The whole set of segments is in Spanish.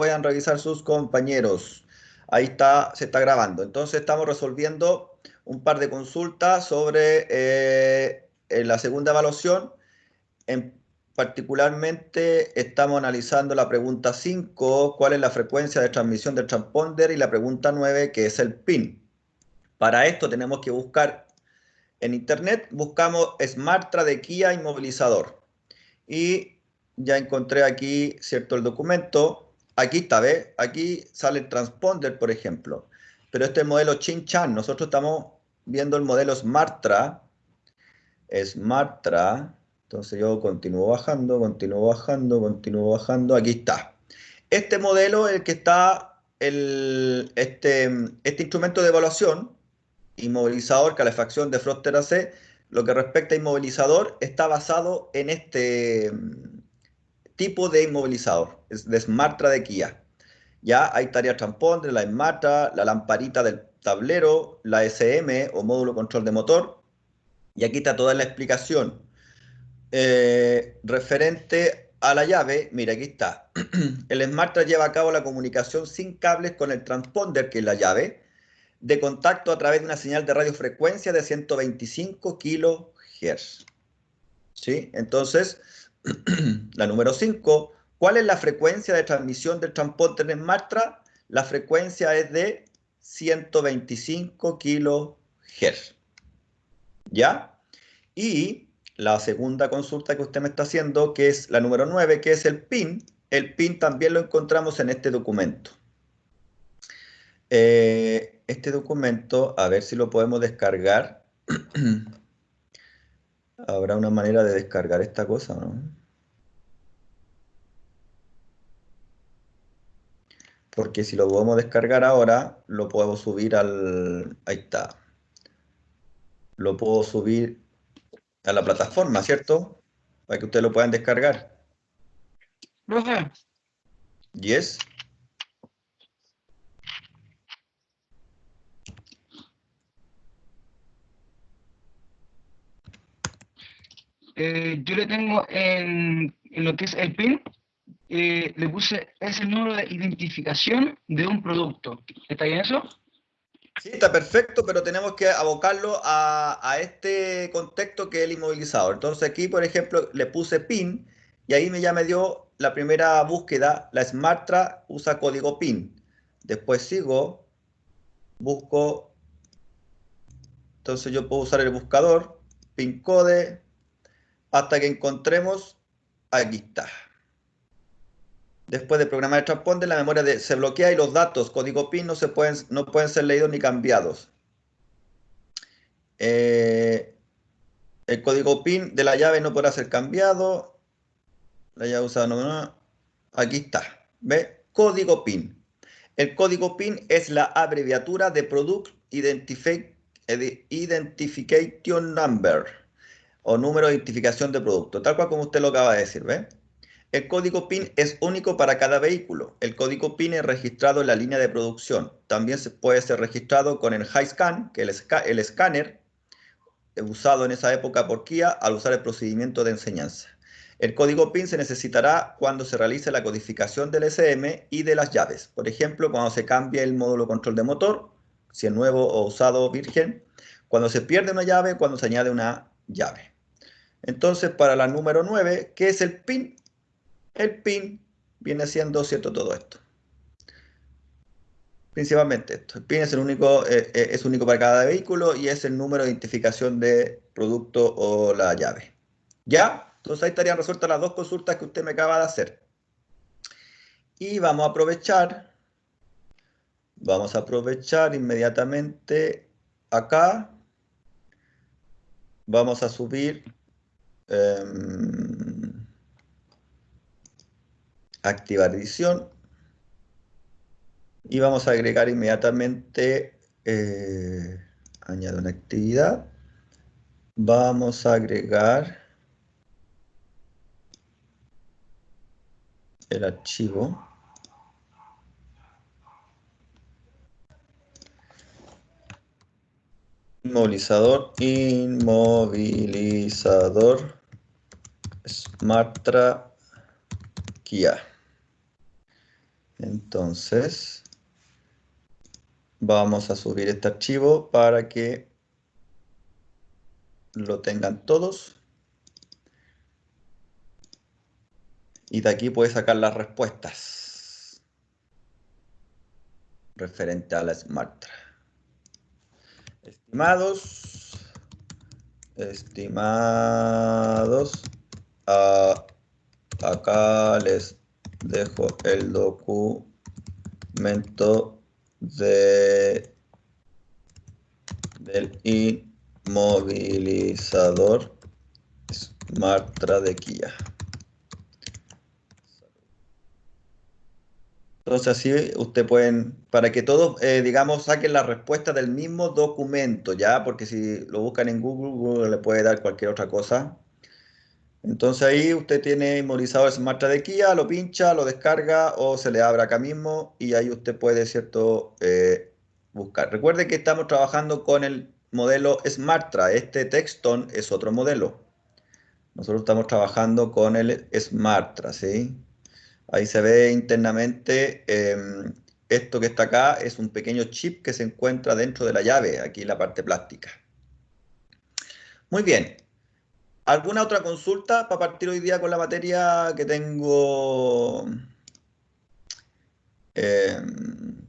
puedan revisar sus compañeros. Ahí está, se está grabando. Entonces estamos resolviendo un par de consultas sobre la segunda evaluación. Particularmente estamos analizando la pregunta 5, ¿cuál es la frecuencia de transmisión del transponder? Y la pregunta 9, que es el PIN. Para esto tenemos que buscar en internet, buscamos Smartra de Kia inmovilizador. Y ya encontré aquí, ¿cierto?, el documento. Aquí está, ¿ves? Aquí sale el transponder, por ejemplo. Pero este es el modelo Chin-Chan. Nosotros estamos viendo el modelo Smartra. Smartra. Entonces yo continúo bajando, continúo bajando, continúo bajando. Aquí está. Este modelo es el que está, este instrumento de evaluación, inmovilizador, calefacción de Froster AC, lo que respecta a inmovilizador, está basado en este tipo de inmovilizador, es de Smartra de Kia. Ya hay tareas transponder, la Smartra, la lamparita del tablero, la SM o módulo control de motor. Y aquí está toda la explicación. Referente a la llave, mira, aquí está. El Smartra lleva a cabo la comunicación sin cables con el transponder, que es la llave, de contacto a través de una señal de radiofrecuencia de 125 kHz. ¿Sí? Entonces, la número 5, ¿cuál es la frecuencia de transmisión del transponder en Smartra? La frecuencia es de 125 kHz. ¿Ya? Y la segunda consulta que usted me está haciendo, que es la número 9, que es el PIN. El PIN también lo encontramos en este documento. Este documento, a ver si lo podemos descargar. ¿Habrá una manera de descargar esta cosa, no? Porque si lo podemos descargar ahora, lo puedo subir al... Ahí está. Lo puedo subir a la plataforma, ¿cierto? Para que ustedes lo puedan descargar. Profe, Yes. yo le tengo en lo que es el PIN, le puse es el número de identificación de un producto. ¿Está bien eso? Sí, está perfecto, pero tenemos que abocarlo a este contexto que es el inmovilizador. Entonces aquí, por ejemplo, le puse PIN y ahí ya me dio la primera búsqueda. La Smartra usa código PIN. Después sigo, busco, entonces yo puedo usar el buscador, PIN code, hasta que encontremos, aquí está. Después de programar el transponder, la memoria se bloquea y los datos código PIN no pueden ser leídos ni cambiados. El código PIN de la llave no podrá ser cambiado. La llave usada no. Aquí está. ¿Ve? Código PIN. El código PIN es la abreviatura de Product Identification Number o número de identificación de producto, tal cual como usted lo acaba de decir, ¿ve? El código PIN es único para cada vehículo. El código PIN es registrado en la línea de producción. También puede ser registrado con el HiScan, que es el escáner usado en esa época por Kia al usar el procedimiento de enseñanza. El código PIN se necesitará cuando se realice la codificación del SM y de las llaves. Por ejemplo, cuando se cambie el módulo control de motor, si es nuevo o usado virgen, cuando se pierde una llave, cuando se añade una llave. Entonces, para la número 9, ¿qué es el PIN? El PIN viene siendo, ¿cierto?, todo esto. Principalmente esto. El PIN es es único para cada vehículo y es el número de identificación de producto o la llave. ¿Ya? Entonces ahí estarían resueltas las dos consultas que usted me acaba de hacer. Y vamos a aprovechar inmediatamente acá. Vamos a subir activar edición. Y vamos a agregar inmediatamente, añado una actividad. Vamos a agregar el archivo. Inmovilizador Smartra Kia. Entonces, vamos a subir este archivo para que lo tengan todos. Y de aquí puedes sacar las respuestas referente a la Smartra. Estimados, acá les dejo el documento del inmovilizador Smartra de Kia. Entonces así usted pueden, para que todos, digamos, saquen la respuesta del mismo documento, ¿ya? Porque si lo buscan en Google, Google le puede dar cualquier otra cosa. Entonces ahí usted tiene inmovilizador Smartra de Kia, lo pincha, lo descarga o se le abre acá mismo y ahí usted puede, ¿cierto?, buscar. Recuerde que estamos trabajando con el modelo Smartra. Este Texton es otro modelo. Nosotros estamos trabajando con el Smartra, ¿sí? Ahí se ve internamente, esto que está acá es un pequeño chip que se encuentra dentro de la llave, aquí en la parte plástica. Muy bien. ¿Alguna otra consulta para partir hoy día con la materia que tengo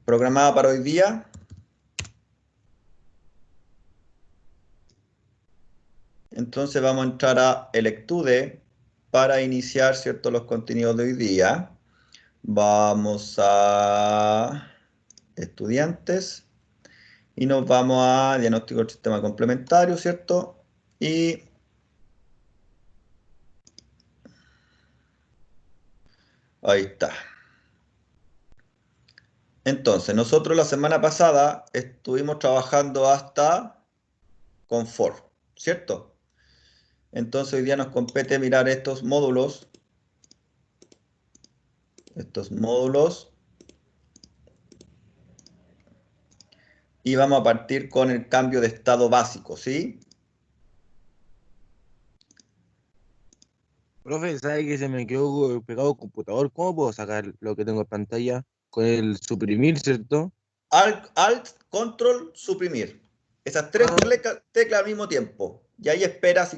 programada para hoy día? Entonces vamos a entrar a Electude para iniciar, ¿cierto?, los contenidos de hoy día. Vamos a estudiantes y nos vamos a diagnóstico del sistema complementario, ¿cierto? Y ahí está. Entonces, nosotros la semana pasada estuvimos trabajando hasta confort, ¿cierto? Entonces hoy día nos compete mirar estos módulos. Y vamos a partir con el cambio de estado básico, ¿sí? Profe, ¿sabe que se me quedó pegado el computador? ¿Cómo puedo sacar lo que tengo en pantalla? Con el suprimir, ¿cierto? Alt, Control, suprimir. Esas tres Ah, teclas al mismo tiempo. Y ahí espera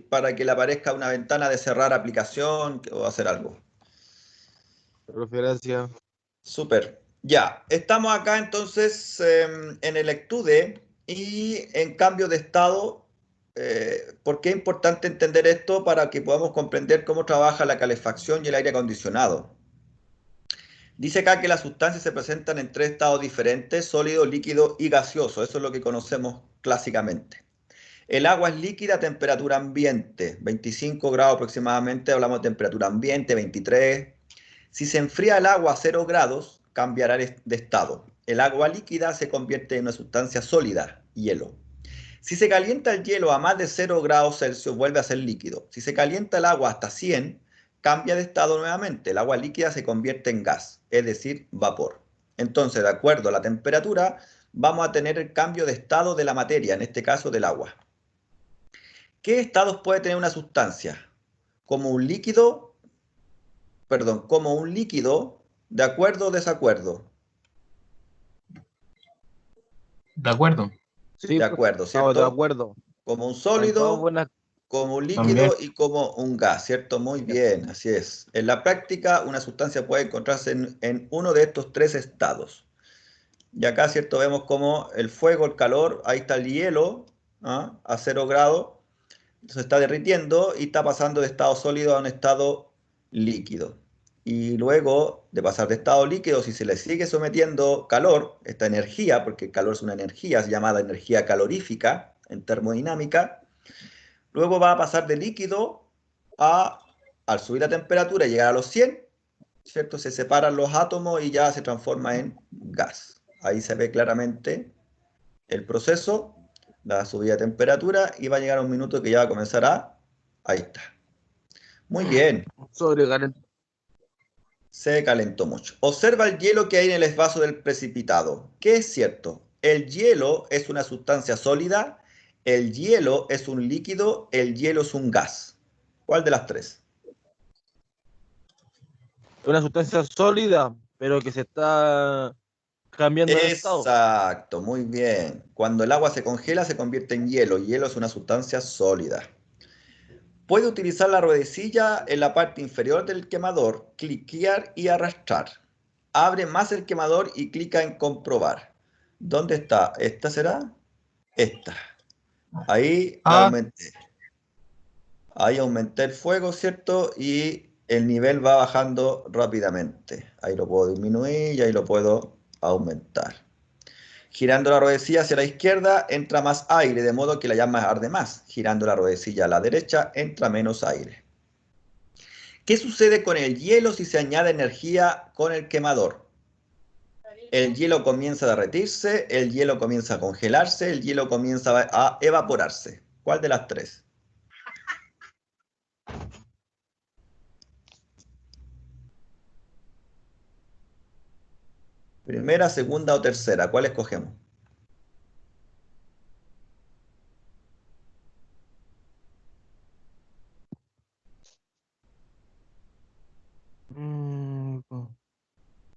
para que le aparezca una ventana de cerrar aplicación o hacer algo. profe, gracias. Súper. Ya, estamos acá entonces en el Electude y en cambio de estado. ¿Por qué es importante entender esto? Para que podamos comprender cómo trabaja la calefacción y el aire acondicionado. Dice acá que las sustancias se presentan en tres estados diferentes: sólido, líquido y gaseoso. Eso es lo que conocemos clásicamente. El agua es líquida a temperatura ambiente, 25 grados aproximadamente, hablamos de temperatura ambiente, 23. Si se enfría el agua a 0 grados, cambiará de estado. El agua líquida se convierte en una sustancia sólida, hielo. Si se calienta el hielo a más de 0 grados Celsius, vuelve a ser líquido. Si se calienta el agua hasta 100, cambia de estado nuevamente. El agua líquida se convierte en gas, es decir, vapor. Entonces, de acuerdo a la temperatura, vamos a tener el cambio de estado de la materia, en este caso del agua. ¿Qué estados puede tener una sustancia? Como un líquido, ¿de acuerdo o desacuerdo? ¿De acuerdo? Sí, De profe, acuerdo, estamos de ¿cierto? acuerdo. Como un Están todas sólido, buenas. como un También. líquido y como un gas, ¿cierto? Muy bien, así es. En la práctica, una sustancia puede encontrarse en uno de estos tres estados. Y acá, ¿cierto? Vemos como el fuego, el calor, ahí está el hielo, ¿ah?, a 0 grados, se está derritiendo y está pasando de estado sólido a un estado líquido. Y luego de pasar de estado líquido, si se le sigue sometiendo calor, esta energía, porque el calor es una energía, es llamada energía calorífica en termodinámica, luego va a pasar de líquido al subir la temperatura y llegar a los 100, ¿cierto? Se separan los átomos y ya se transforma en gas. Ahí se ve claramente el proceso, la subida de temperatura, y va a llegar a un minuto que ya va a comenzar a... Ahí está. Muy bien, Sobrecalentado. se calentó mucho. Observa el hielo que hay en el vaso del precipitado. ¿Qué es cierto? El hielo es una sustancia sólida, el hielo es un líquido, el hielo es un gas. ¿Cuál de las tres? Una sustancia sólida, pero que se está cambiando de estado. Exacto, muy bien. Cuando el agua se congela se convierte en hielo. Hielo es una sustancia sólida. Puede utilizar la ruedecilla en la parte inferior del quemador, cliquear y arrastrar. Abre más el quemador y clica en comprobar. ¿Dónde está? ¿Esta será? Esta. Ahí la Ah, aumenté. Ahí aumenté el fuego, ¿cierto? Y el nivel va bajando rápidamente. Ahí lo puedo disminuir y ahí lo puedo aumentar. Girando la ruedecilla hacia la izquierda entra más aire, de modo que la llama arde más. Girando la ruedecilla a la derecha entra menos aire. ¿Qué sucede con el hielo si se añade energía con el quemador? El hielo comienza a derretirse, el hielo comienza a congelarse, el hielo comienza a evaporarse. ¿Cuál de las tres? Primera, segunda o tercera. ¿Cuál escogemos? Mm,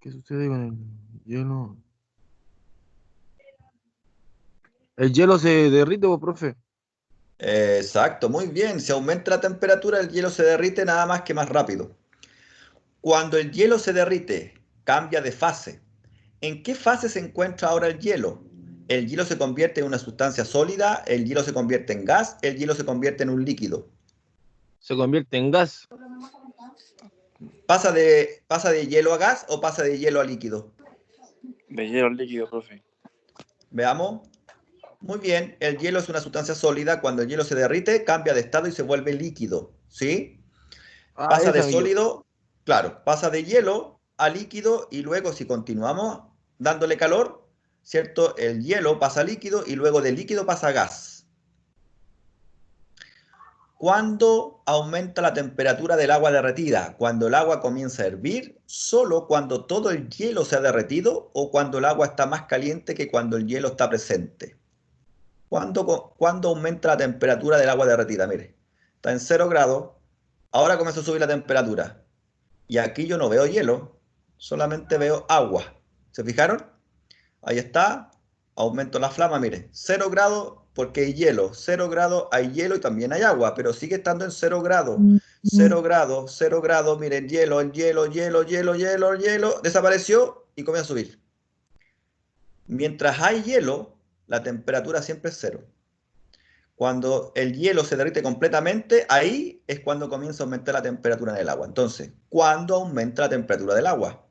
¿Qué sucede con el hielo? El hielo se derrite, pues, profe. Exacto, muy bien. Si aumenta la temperatura, el hielo se derrite nada más que más rápido. Cuando el hielo se derrite, cambia de fase. ¿En qué fase se encuentra ahora el hielo? El hielo se convierte en una sustancia sólida, el hielo se convierte en gas, el hielo se convierte en un líquido. Se convierte en gas. ¿Pasa de hielo a gas o pasa de hielo a líquido? De hielo líquido, profe. Veamos. Muy bien, el hielo es una sustancia sólida. Cuando el hielo se derrite, cambia de estado y se vuelve líquido. ¿Sí? Ah, Pasa de esa yo. sólido, claro, pasa de hielo a líquido y luego si continuamos dándole calor, ¿cierto? El hielo pasa a líquido y luego de líquido pasa a gas. ¿Cuándo aumenta la temperatura del agua derretida? ¿Cuando el agua comienza a hervir? ¿Solo cuando todo el hielo se ha derretido o cuando el agua está más caliente que cuando el hielo está presente? ¿Cuándo aumenta la temperatura del agua derretida? Mire, está en 0 grados, ahora comienza a subir la temperatura. Y aquí yo no veo hielo, solamente veo agua. ¿Se fijaron? Ahí está, aumento la flama, mire, 0 grados porque hay hielo, 0 grados hay hielo y también hay agua, pero sigue estando en 0 grados. 0 grados, 0 grados, miren, hielo, el hielo, hielo, hielo, hielo, hielo, desapareció y comienza a subir. Mientras hay hielo, la temperatura siempre es 0. Cuando el hielo se derrite completamente, ahí es cuando comienza a aumentar la temperatura del agua. Entonces, ¿cuándo aumenta la temperatura del agua?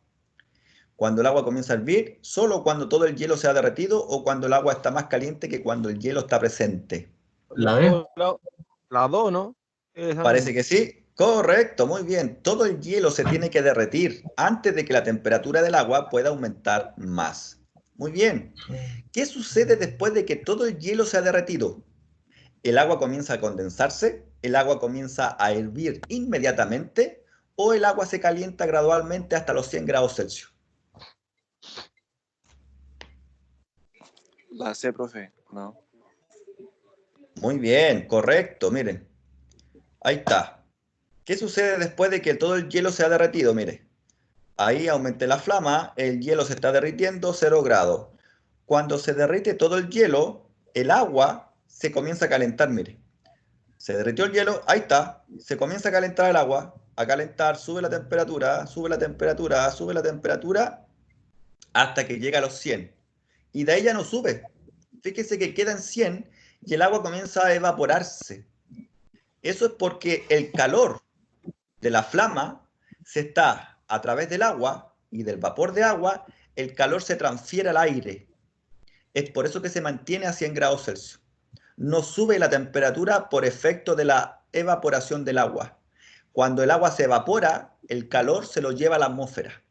Cuando el agua comienza a hervir, solo cuando todo el hielo se ha derretido o cuando el agua está más caliente que cuando el hielo está presente. la B. La dos, ¿no? Esa Parece misma. que sí. Correcto, muy bien. Todo el hielo se tiene que derretir antes de que la temperatura del agua pueda aumentar más. Muy bien. ¿Qué sucede después de que todo el hielo se ha derretido? El agua comienza a condensarse, el agua comienza a hervir inmediatamente o el agua se calienta gradualmente hasta los 100 grados Celsius. La C, profe. No. Muy bien, correcto, miren. Ahí está. ¿Qué sucede después de que todo el hielo se ha derretido? Mire, ahí aumenté la flama, el hielo se está derritiendo 0 grados. Cuando se derrite todo el hielo, el agua se comienza a calentar, mire. Se derritió el hielo, ahí está, se comienza a calentar el agua, a calentar, sube la temperatura, sube la temperatura, sube la temperatura, hasta que llega a los 100. Y de ahí ya no sube. Fíjese que queda en 100 y el agua comienza a evaporarse. Eso es porque el calor de la flama se está a través del agua y del vapor de agua, el calor se transfiere al aire. Es por eso que se mantiene a 100 grados Celsius. No sube la temperatura por efecto de la evaporación del agua. Cuando el agua se evapora, el calor se lo lleva a la atmósfera.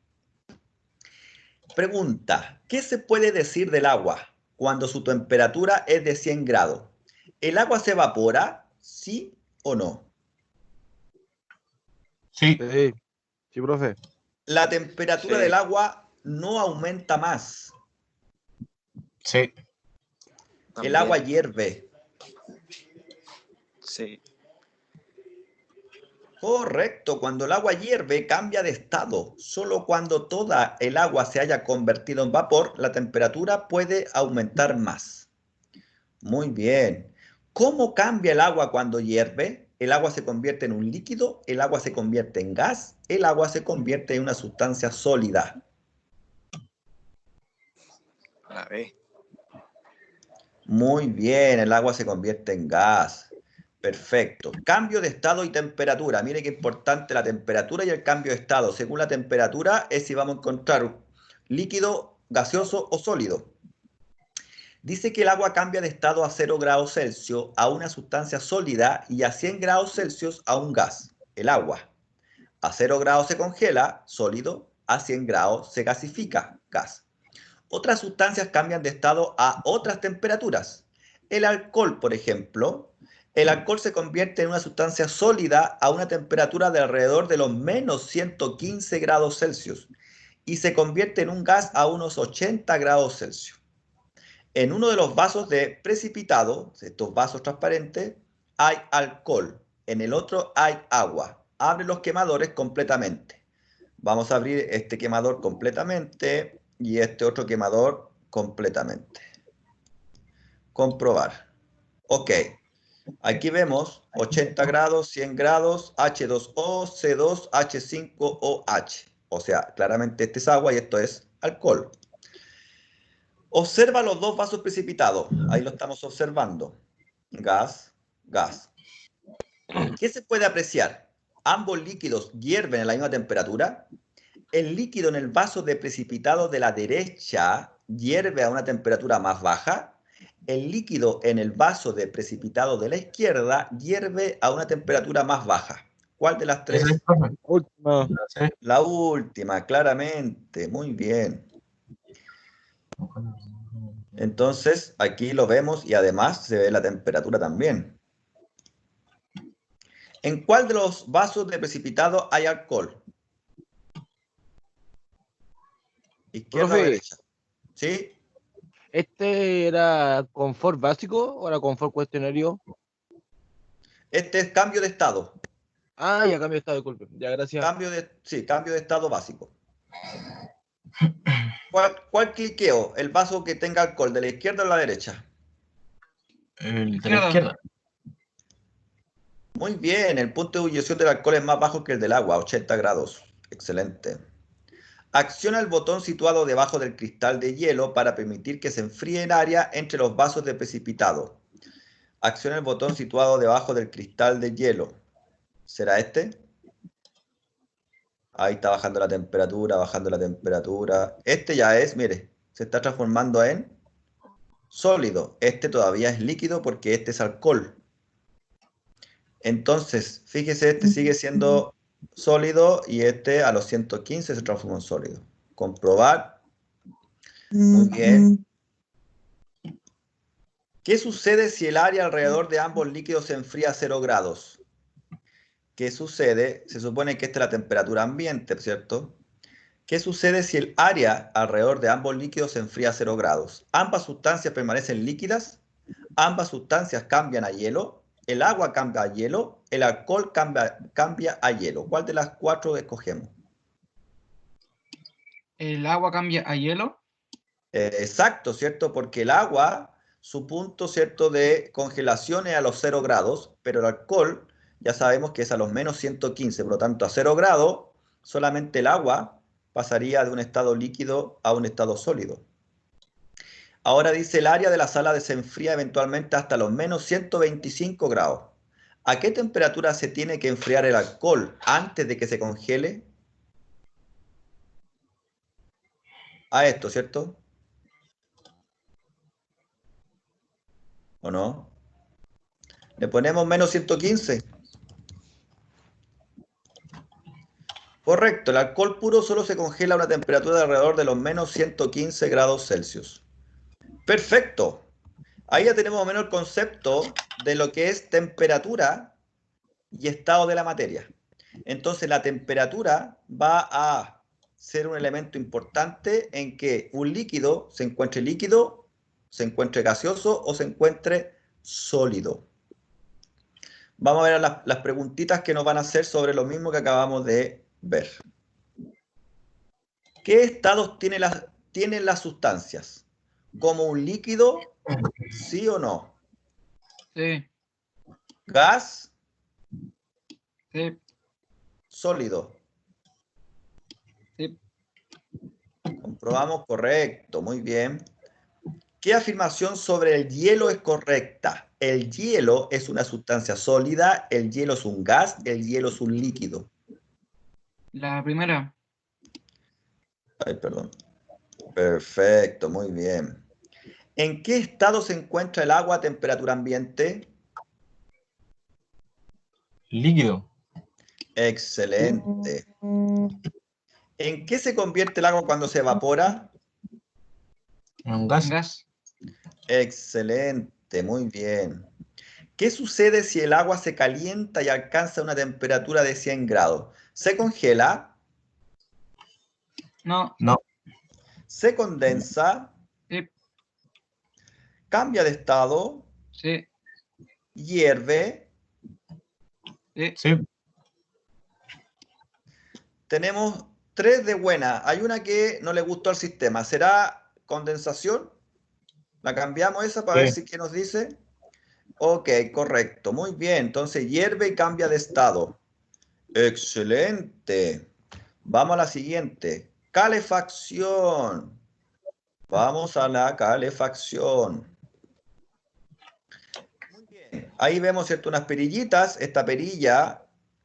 Pregunta, ¿qué se puede decir del agua cuando su temperatura es de 100 grados? ¿El agua se evapora? ¿Sí o no? Sí, Sí, sí, profe. La temperatura del Sí. agua no aumenta más. sí. El agua También. hierve. Sí. Correcto, cuando el agua hierve cambia de estado. Solo cuando toda el agua se haya convertido en vapor, la temperatura puede aumentar más. Muy bien. ¿Cómo cambia el agua cuando hierve? El agua se convierte en un líquido, el agua se convierte en gas, el agua se convierte en una sustancia sólida. A ver. Muy bien, el agua se convierte en gas. Perfecto. Cambio de estado y temperatura. Mire qué importante la temperatura y el cambio de estado. Según la temperatura es si vamos a encontrar líquido, gaseoso o sólido. Dice que el agua cambia de estado a 0 grados Celsius a una sustancia sólida y a 100 grados Celsius a un gas, el agua. A 0 grados se congela, sólido, a 100 grados se gasifica, gas. Otras sustancias cambian de estado a otras temperaturas. El alcohol, por ejemplo, el alcohol se convierte en una sustancia sólida a una temperatura de alrededor de los menos 115 grados Celsius y se convierte en un gas a unos 80 grados Celsius. En uno de los vasos de precipitado, estos vasos transparentes, hay alcohol. En el otro hay agua. Abre los quemadores completamente. Vamos a abrir este quemador completamente y este otro quemador completamente. Comprobar. Ok. Aquí vemos 80 grados, 100 grados, H2O, C2, H5OH. O sea, claramente este es agua y esto es alcohol. Observa los dos vasos precipitados. Ahí lo estamos observando. Gas, gas. ¿Qué se puede apreciar? Ambos líquidos hierven a la misma temperatura. El líquido en el vaso de precipitado de la derecha hierve a una temperatura más baja. El líquido en el vaso de precipitado de la izquierda hierve a una temperatura más baja. ¿Cuál de las tres? Última. La última, claramente. Muy bien. Entonces, aquí lo vemos y además se ve la temperatura también. ¿En cuál de los vasos de precipitado hay alcohol? ¿Izquierda o Profe. derecha? ¿Sí? ¿Este era confort básico o era confort cuestionario? Este es cambio de estado. Ah, ya cambio de estado, disculpe. Ya, gracias. Sí, cambio de estado básico. ¿Cuál cliqueo? ¿El vaso que tenga alcohol, de la izquierda o la derecha? El de la izquierda. Muy bien, el punto de ebullición del alcohol es más bajo que el del agua, 80 grados. Excelente. Acciona el botón situado debajo del cristal de hielo para permitir que se enfríe el área entre los vasos de precipitado. Acciona el botón situado debajo del cristal de hielo. ¿Será este? Ahí está bajando la temperatura, bajando la temperatura. Este ya es, mire, se está transformando en sólido. Este todavía es líquido porque este es alcohol. Entonces, fíjese, este sigue siendo sólido y este a los 115 se transformó en sólido. Comprobar. Muy bien. ¿Qué sucede si el área alrededor de ambos líquidos se enfría a 0 grados? ¿Qué sucede? Se supone que esta es la temperatura ambiente, ¿cierto? ¿Qué sucede si el área alrededor de ambos líquidos se enfría a 0 grados? Ambas sustancias permanecen líquidas, ambas sustancias cambian a hielo, el agua cambia a hielo, el alcohol cambia a hielo. ¿Cuál de las cuatro escogemos? ¿El agua cambia a hielo? Exacto, ¿cierto? Porque el agua, su punto, ¿cierto?, de congelación es a los 0 grados, pero el alcohol ya sabemos que es a los menos 115, por lo tanto a 0 grados solamente el agua pasaría de un estado líquido a un estado sólido. Ahora dice el área de la sala se enfría eventualmente hasta los menos 125 grados. ¿A qué temperatura se tiene que enfriar el alcohol antes de que se congele? A esto, ¿cierto? ¿O no? Le ponemos menos 115. Correcto, el alcohol puro solo se congela a una temperatura de alrededor de los menos 115 grados Celsius. Perfecto. Ahí ya tenemos más o menos el concepto de lo que es temperatura y estado de la materia. Entonces la temperatura va a ser un elemento importante en que un líquido, se encuentre gaseoso o se encuentre sólido. Vamos a ver las preguntitas que nos van a hacer sobre lo mismo que acabamos de ver. ¿Qué estados tienen las sustancias? ¿Como un líquido? ¿Sí o no? Sí, ¿Gas? sí, ¿Sólido? sí. Comprobamos, correcto, muy bien. ¿Qué afirmación sobre el hielo es correcta? El hielo es una sustancia sólida, el hielo es un gas, el hielo es un líquido. La primera, Ay, perdón. Perfecto, muy bien. ¿En qué estado se encuentra el agua a temperatura ambiente? Líquido. Excelente. ¿En qué se convierte el agua cuando se evapora? Un gas. gas, Excelente, muy bien. ¿Qué sucede si el agua se calienta y alcanza una temperatura de 100 grados? ¿Se congela? no, No. ¿Se condensa? sí, ¿Cambia de estado? sí, ¿Hierve? sí. Sí. Tenemos 3 de buena. Hay una que no le gustó al sistema. ¿Será condensación? ¿La cambiamos esa para ver Sí. si qué nos dice? Ok, correcto. Muy bien. Entonces hierve y cambia de estado. Excelente. Vamos a la siguiente. Calefacción. Vamos a la calefacción. Muy bien. Ahí vemos, ¿cierto? Unas perillitas. Esta perilla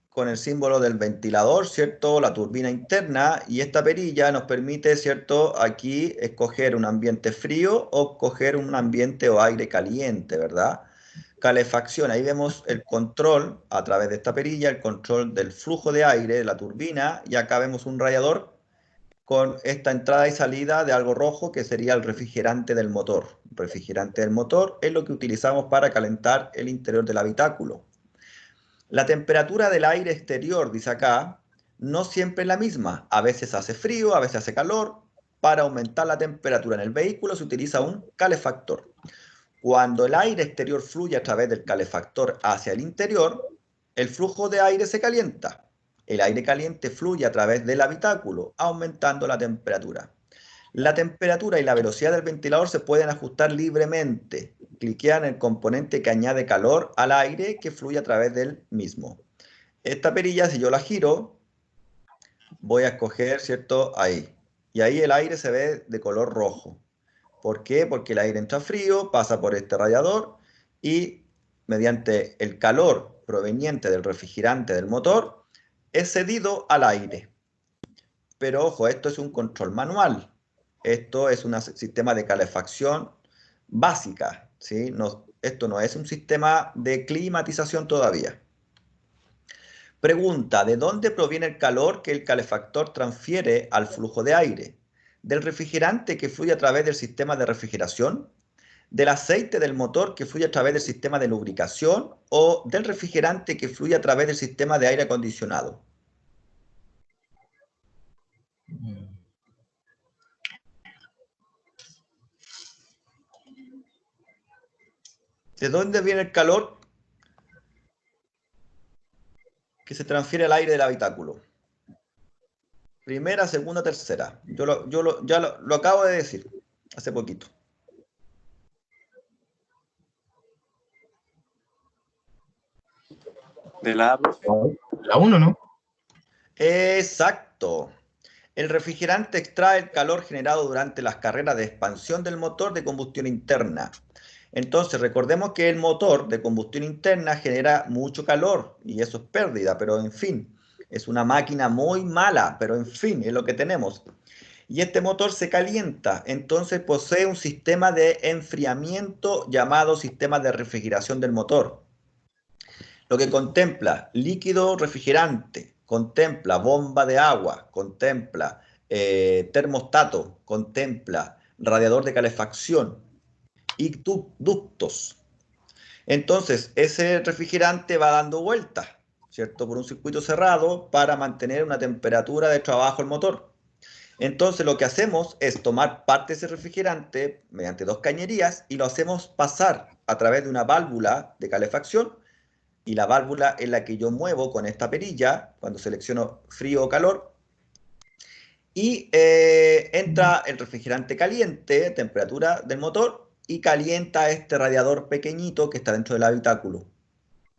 con el símbolo del ventilador, ¿cierto? La turbina interna. Y esta perilla nos permite, ¿cierto? Aquí escoger un ambiente frío o escoger un ambiente o aire caliente, ¿verdad? Calefacción. Ahí vemos el control a través de esta perilla, el control del flujo de aire de la turbina. Y acá vemos un radiador con esta entrada y salida de algo rojo que sería el refrigerante del motor. El refrigerante del motor es lo que utilizamos para calentar el interior del habitáculo. La temperatura del aire exterior, dice acá, no siempre es la misma. A veces hace frío, a veces hace calor. Para aumentar la temperatura en el vehículo se utiliza un calefactor. Cuando el aire exterior fluye a través del calefactor hacia el interior, el flujo de aire se calienta. El aire caliente fluye a través del habitáculo, aumentando la temperatura. La temperatura y la velocidad del ventilador se pueden ajustar libremente. Cliquea en el componente que añade calor al aire que fluye a través del mismo. Esta perilla, si yo la giro, voy a escoger, ¿cierto? Ahí. Y ahí el aire se ve de color rojo. ¿Por qué? Porque el aire entra frío, pasa por este radiador y mediante el calor proveniente del refrigerante del motor es cedido al aire. Pero ojo, esto es un control manual. Esto es un sistema de calefacción básica, ¿sí? Esto no es un sistema de climatización todavía. Pregunta, ¿de dónde proviene el calor que el calefactor transfiere al flujo de aire? ¿Del refrigerante que fluye a través del sistema de refrigeración? ¿Del aceite del motor que fluye a través del sistema de lubricación? ¿O del refrigerante que fluye a través del sistema de aire acondicionado? ¿De dónde viene el calor que se transfiere al aire del habitáculo? Primera, segunda, tercera. Ya lo acabo de decir hace poquito. De la A, profe. La 1, ¿no? Exacto. El refrigerante extrae el calor generado durante las carreras de expansión del motor de combustión interna. Entonces, recordemos que el motor de combustión interna genera mucho calor y eso es pérdida, pero en fin, es una máquina muy mala, pero en fin, es lo que tenemos. Y este motor se calienta, entonces posee un sistema de enfriamiento llamado sistema de refrigeración del motor. Lo que contempla líquido refrigerante, contempla bomba de agua, contempla termostato, contempla radiador de calefacción y ductos. Entonces, ese refrigerante va dando vueltas, ¿cierto? Por un circuito cerrado para mantener una temperatura de trabajo del motor. Entonces, lo que hacemos es tomar parte de ese refrigerante mediante dos cañerías y lo hacemos pasar a través de una válvula de calefacción y la válvula es la que yo muevo con esta perilla cuando selecciono frío o calor. Y entra el refrigerante caliente, temperatura del motor, y calienta este radiador pequeñito que está dentro del habitáculo.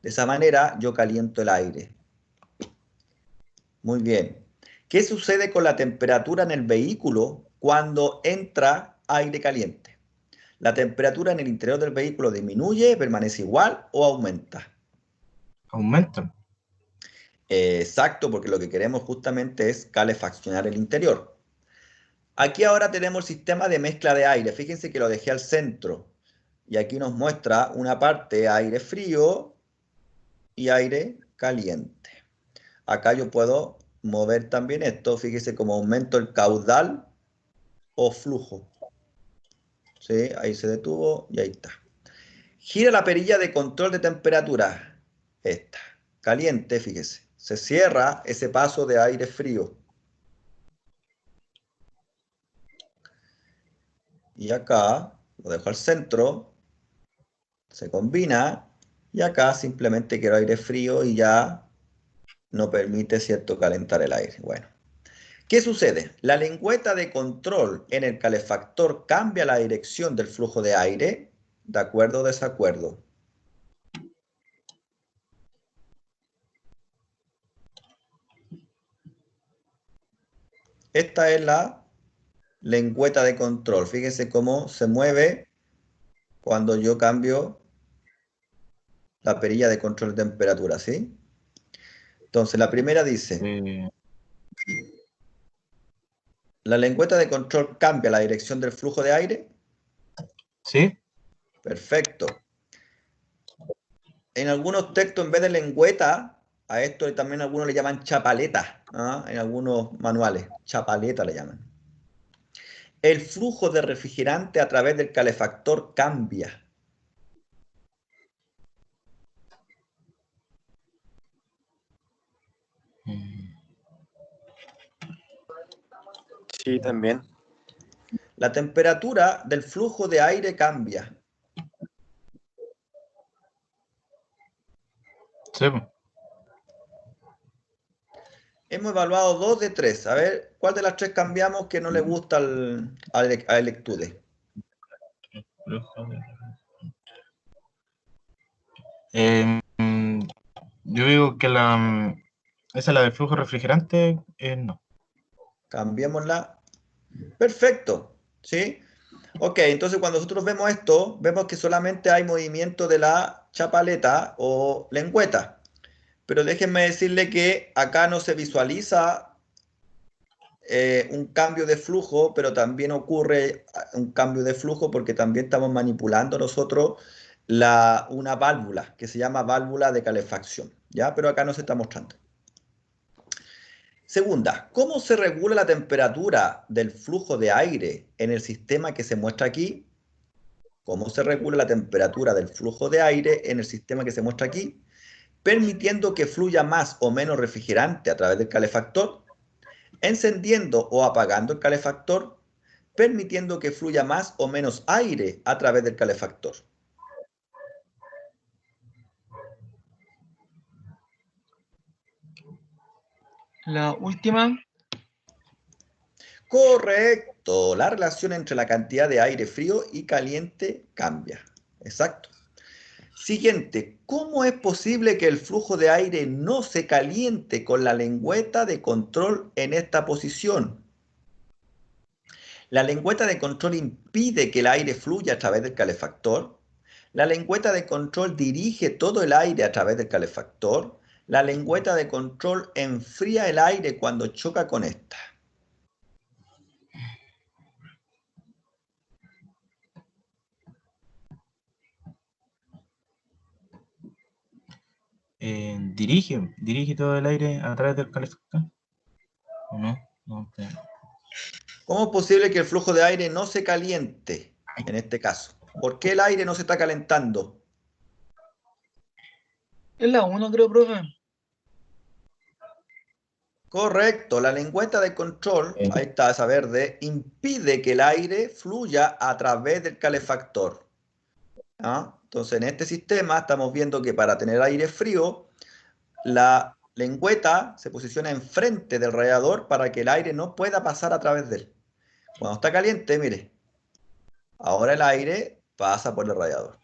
De esa manera yo caliento el aire. Muy bien. ¿Qué sucede con la temperatura en el vehículo cuando entra aire caliente? ¿La temperatura en el interior del vehículo disminuye, permanece igual o aumenta? Aumenta. Exacto, porque lo que queremos justamente es calefaccionar el interior. Aquí ahora tenemos el sistema de mezcla de aire. Fíjense que lo dejé al centro. Y aquí nos muestra una parte aire frío y aire caliente. Acá yo puedo mover también esto. Fíjense cómo aumento el caudal o flujo. ¿Sí? Ahí se detuvo y ahí está. Gira la perilla de control de temperatura. Esta. Caliente, fíjese. Se cierra ese paso de aire frío. Y acá lo dejo al centro. Se combina. Y acá simplemente quiero aire frío y ya no permite, ¿cierto?, calentar el aire. Bueno. ¿Qué sucede? La lengüeta de control en el calefactor cambia la dirección del flujo de aire. ¿De acuerdo o desacuerdo? Esta es la lengüeta de control. Fíjense cómo se mueve cuando yo cambio la perilla de control de temperatura, ¿sí? Entonces, la primera dice, ¿la lengüeta de control cambia la dirección del flujo de aire? ¿Sí? Perfecto. En algunos textos, en vez de lengüeta, a esto también algunos le llaman chapaleta, ¿ah? En algunos manuales, chapaleta le llaman. El flujo de refrigerante a través del calefactor cambia. Sí, también. La temperatura del flujo de aire cambia. Sí. Hemos evaluado 2 de 3. A ver, ¿cuál de las 3 cambiamos que no le gusta al Electude? Yo digo que esa, la del flujo refrigerante, no. Cambiémosla. Perfecto. ¿Sí? Ok, entonces cuando nosotros vemos esto, vemos que solamente hay movimiento de la chapaleta o lengüeta. Pero déjenme decirle que acá no se visualiza un cambio de flujo, pero también ocurre un cambio de flujo porque también estamos manipulando nosotros una válvula que se llama válvula de calefacción, ¿ya? Pero acá no se está mostrando. Segunda, ¿cómo se regula la temperatura del flujo de aire en el sistema que se muestra aquí? ¿Cómo se regula la temperatura del flujo de aire en el sistema que se muestra aquí? Permitiendo que fluya más o menos refrigerante a través del calefactor, encendiendo o apagando el calefactor, permitiendo que fluya más o menos aire a través del calefactor. La última. Correcto. La relación entre la cantidad de aire frío y caliente cambia. Exacto. Siguiente. ¿Cómo es posible que el flujo de aire no se caliente con la lengüeta de control en esta posición? La lengüeta de control impide que el aire fluya a través del calefactor. La lengüeta de control dirige todo el aire a través del calefactor. La lengüeta de control enfría el aire cuando choca con esta. Dirige todo el aire a través del calefactor. ¿O no? No, ¿Cómo es posible que el flujo de aire no se caliente en este caso? ¿Por qué el aire no se está calentando? Es la 1, creo, profe. Correcto, la lengüeta de control, ahí está esa verde, impide que el aire fluya a través del calefactor. ¿Ah? Entonces, en este sistema estamos viendo que para tener aire frío, la lengüeta se posiciona enfrente del radiador para que el aire no pueda pasar a través de él. Cuando está caliente, mire, ahora el aire pasa por el radiador.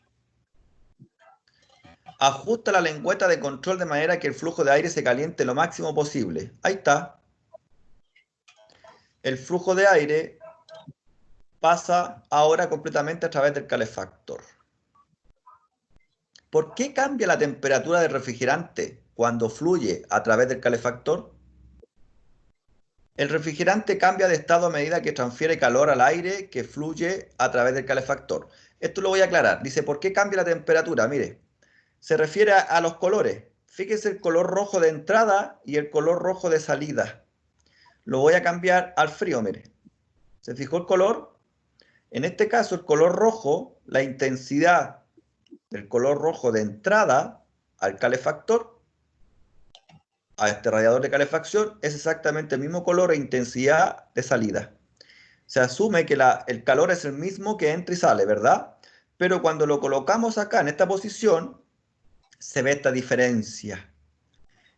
Ajusta la lengüeta de control de manera que el flujo de aire se caliente lo máximo posible. Ahí está. El flujo de aire pasa ahora completamente a través del calefactor. ¿Por qué cambia la temperatura del refrigerante cuando fluye a través del calefactor? El refrigerante cambia de estado a medida que transfiere calor al aire que fluye a través del calefactor. Esto lo voy a aclarar. Dice, ¿por qué cambia la temperatura? Mire, se refiere a los colores. Fíjese el color rojo de entrada y el color rojo de salida. Lo voy a cambiar al frío, mire. ¿Se fijó el color? En este caso, el color rojo, la intensidad del color rojo de entrada al calefactor, a este radiador de calefacción, es exactamente el mismo color e intensidad de salida. Se asume que el calor es el mismo que entra y sale, ¿verdad? Pero cuando lo colocamos acá en esta posición, se ve esta diferencia.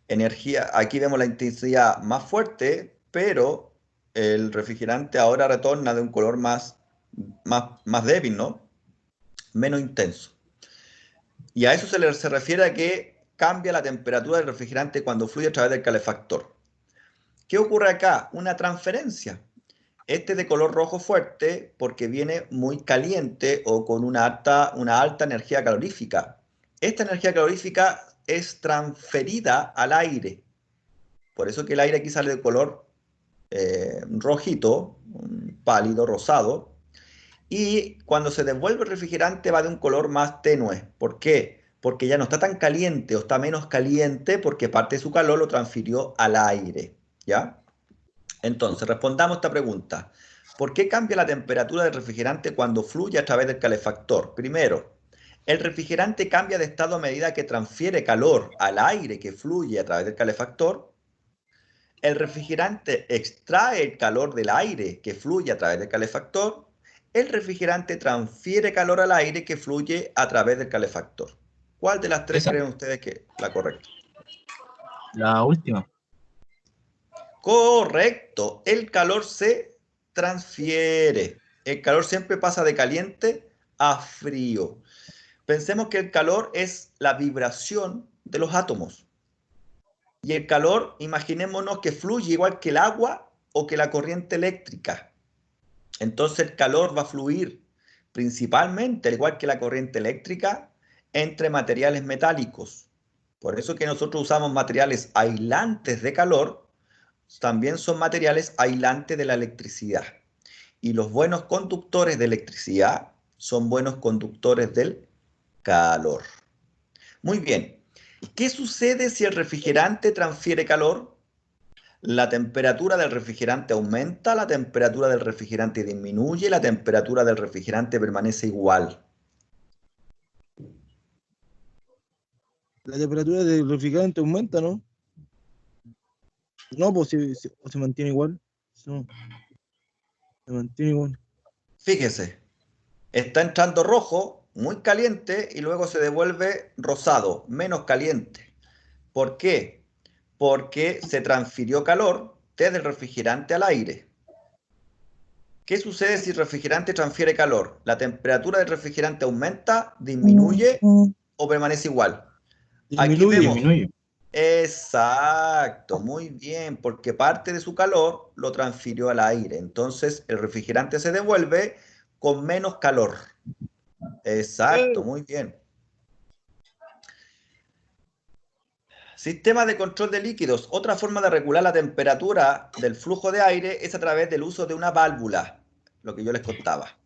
Energía, aquí vemos la intensidad más fuerte, pero el refrigerante ahora retorna de un color más débil, ¿no? Menos intenso. Y a eso se refiere a que cambia la temperatura del refrigerante cuando fluye a través del calefactor. ¿Qué ocurre acá? Una transferencia. Este es de color rojo fuerte porque viene muy caliente o con una alta energía calorífica. Esta energía calorífica es transferida al aire. Por eso que el aire aquí sale de color rojito, pálido, rosado. Y cuando se devuelve el refrigerante va de un color más tenue. ¿Por qué? Porque ya no está tan caliente o está menos caliente porque parte de su calor lo transfirió al aire. ¿Ya? Entonces, respondamos esta pregunta. ¿Por qué cambia la temperatura del refrigerante cuando fluye a través del calefactor? Primero, el refrigerante cambia de estado a medida que transfiere calor al aire que fluye a través del calefactor. El refrigerante extrae el calor del aire que fluye a través del calefactor. El refrigerante transfiere calor al aire que fluye a través del calefactor. ¿Cuál de las tres Esa, creen ustedes que es la correcta? la última. Correcto. El calor se transfiere. El calor siempre pasa de caliente a frío. Pensemos que el calor es la vibración de los átomos. Y el calor, imaginémonos que fluye igual que el agua o que la corriente eléctrica. Entonces el calor va a fluir principalmente, al igual que la corriente eléctrica, entre materiales metálicos. Por eso que nosotros usamos materiales aislantes de calor, también son materiales aislantes de la electricidad. Y los buenos conductores de electricidad son buenos conductores del calor. Muy bien. ¿Qué sucede si el refrigerante transfiere calor? La temperatura del refrigerante aumenta, la temperatura del refrigerante disminuye, la temperatura del refrigerante permanece igual. La temperatura del refrigerante aumenta, ¿no? No, pues se mantiene igual. No, se mantiene igual. Fíjese, está entrando rojo, muy caliente, y luego se devuelve rosado, menos caliente. ¿Por qué? Porque se transfirió calor desde el refrigerante al aire. ¿Qué sucede si el refrigerante transfiere calor? ¿La temperatura del refrigerante aumenta, disminuye o permanece igual? Aquí Disminuye. vemos, Disminuye. exacto, muy bien, porque parte de su calor lo transfirió al aire. Entonces el refrigerante se devuelve con menos calor. Exacto, muy bien. Sistema de control de líquidos. Otra forma de regular la temperatura del flujo de aire es a través del uso de una válvula, lo que yo les contaba.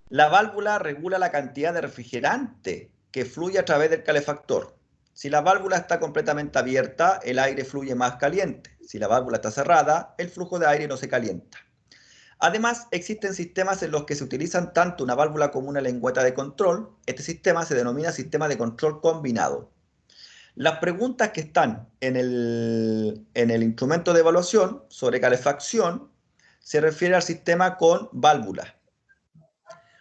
La válvula regula la cantidad de refrigerante que fluye a través del calefactor. Si la válvula está completamente abierta, el aire fluye más caliente. Si la válvula está cerrada, el flujo de aire no se calienta. Además, existen sistemas en los que se utilizan tanto una válvula como una lengüeta de control. Este sistema se denomina sistema de control combinado. Las preguntas que están en el instrumento de evaluación sobre calefacción se refiere al sistema con válvula.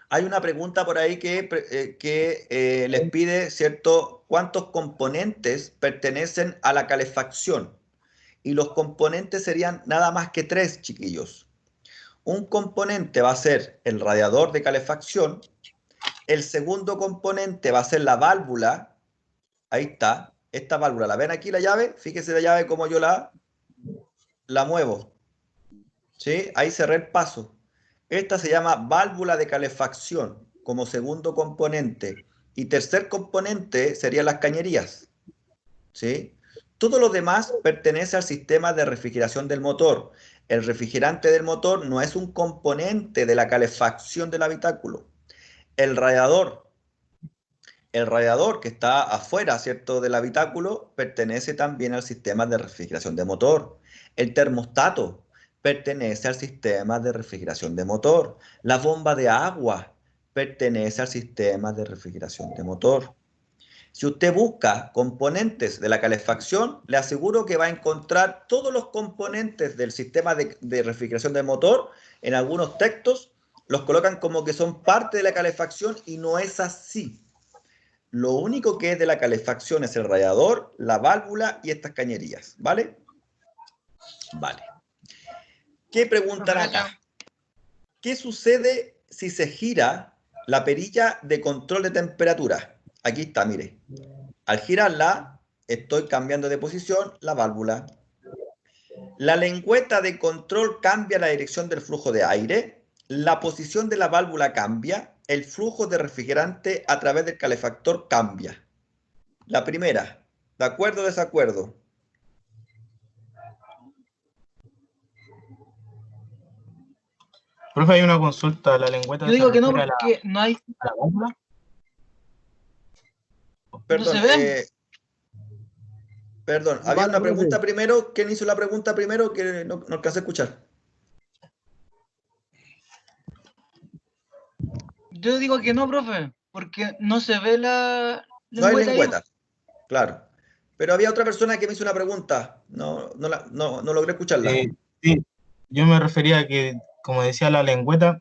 Hay una pregunta por ahí que les pide, ¿cierto? ¿Cuántos componentes pertenecen a la calefacción? Y los componentes serían nada más que 3, chiquillos. Un componente va a ser el radiador de calefacción. El segundo componente va a ser la válvula. Ahí está. Esta válvula, ¿la ven aquí la llave? Fíjese la llave como yo la muevo. ¿Sí? Ahí cerré el paso. Esta se llama válvula de calefacción como segundo componente. Y tercer componente serían las cañerías. ¿Sí? Todo lo demás pertenece al sistema de refrigeración del motor. El refrigerante del motor no es un componente de la calefacción del habitáculo. El radiador que está afuera, ¿cierto?, del habitáculo, pertenece también al sistema de refrigeración de motor. El termostato pertenece al sistema de refrigeración de motor. La bomba de agua pertenece al sistema de refrigeración de motor. Si usted busca componentes de la calefacción, le aseguro que va a encontrar todos los componentes del sistema de refrigeración del motor. En algunos textos los colocan como que son parte de la calefacción y no es así. Lo único que es de la calefacción es el radiador, la válvula y estas cañerías, ¿vale? Vale. ¿Qué preguntan acá? ¿Qué sucede si se gira la perilla de control de temperatura? Aquí está, mire. Al girarla, estoy cambiando de posición la válvula. La lengüeta de control cambia la dirección del flujo de aire. La posición de la válvula cambia. El flujo de refrigerante a través del calefactor cambia. La primera, ¿de acuerdo o desacuerdo? Profe, hay una consulta. ¿La lengüeta Yo se digo que no, refiere porque no hay, a la válvula? Perdón, no se ve. perdón, había Vale, una pregunta profe. primero. ¿Quién hizo la pregunta primero? Que no alcancé a escuchar. Yo digo que no, profe, porque no se ve la No hay lengüeta ahí. lengüeta, claro. Pero había otra persona que me hizo una pregunta. No logré escucharla. Sí, yo me refería a que, como decía, la lengüeta,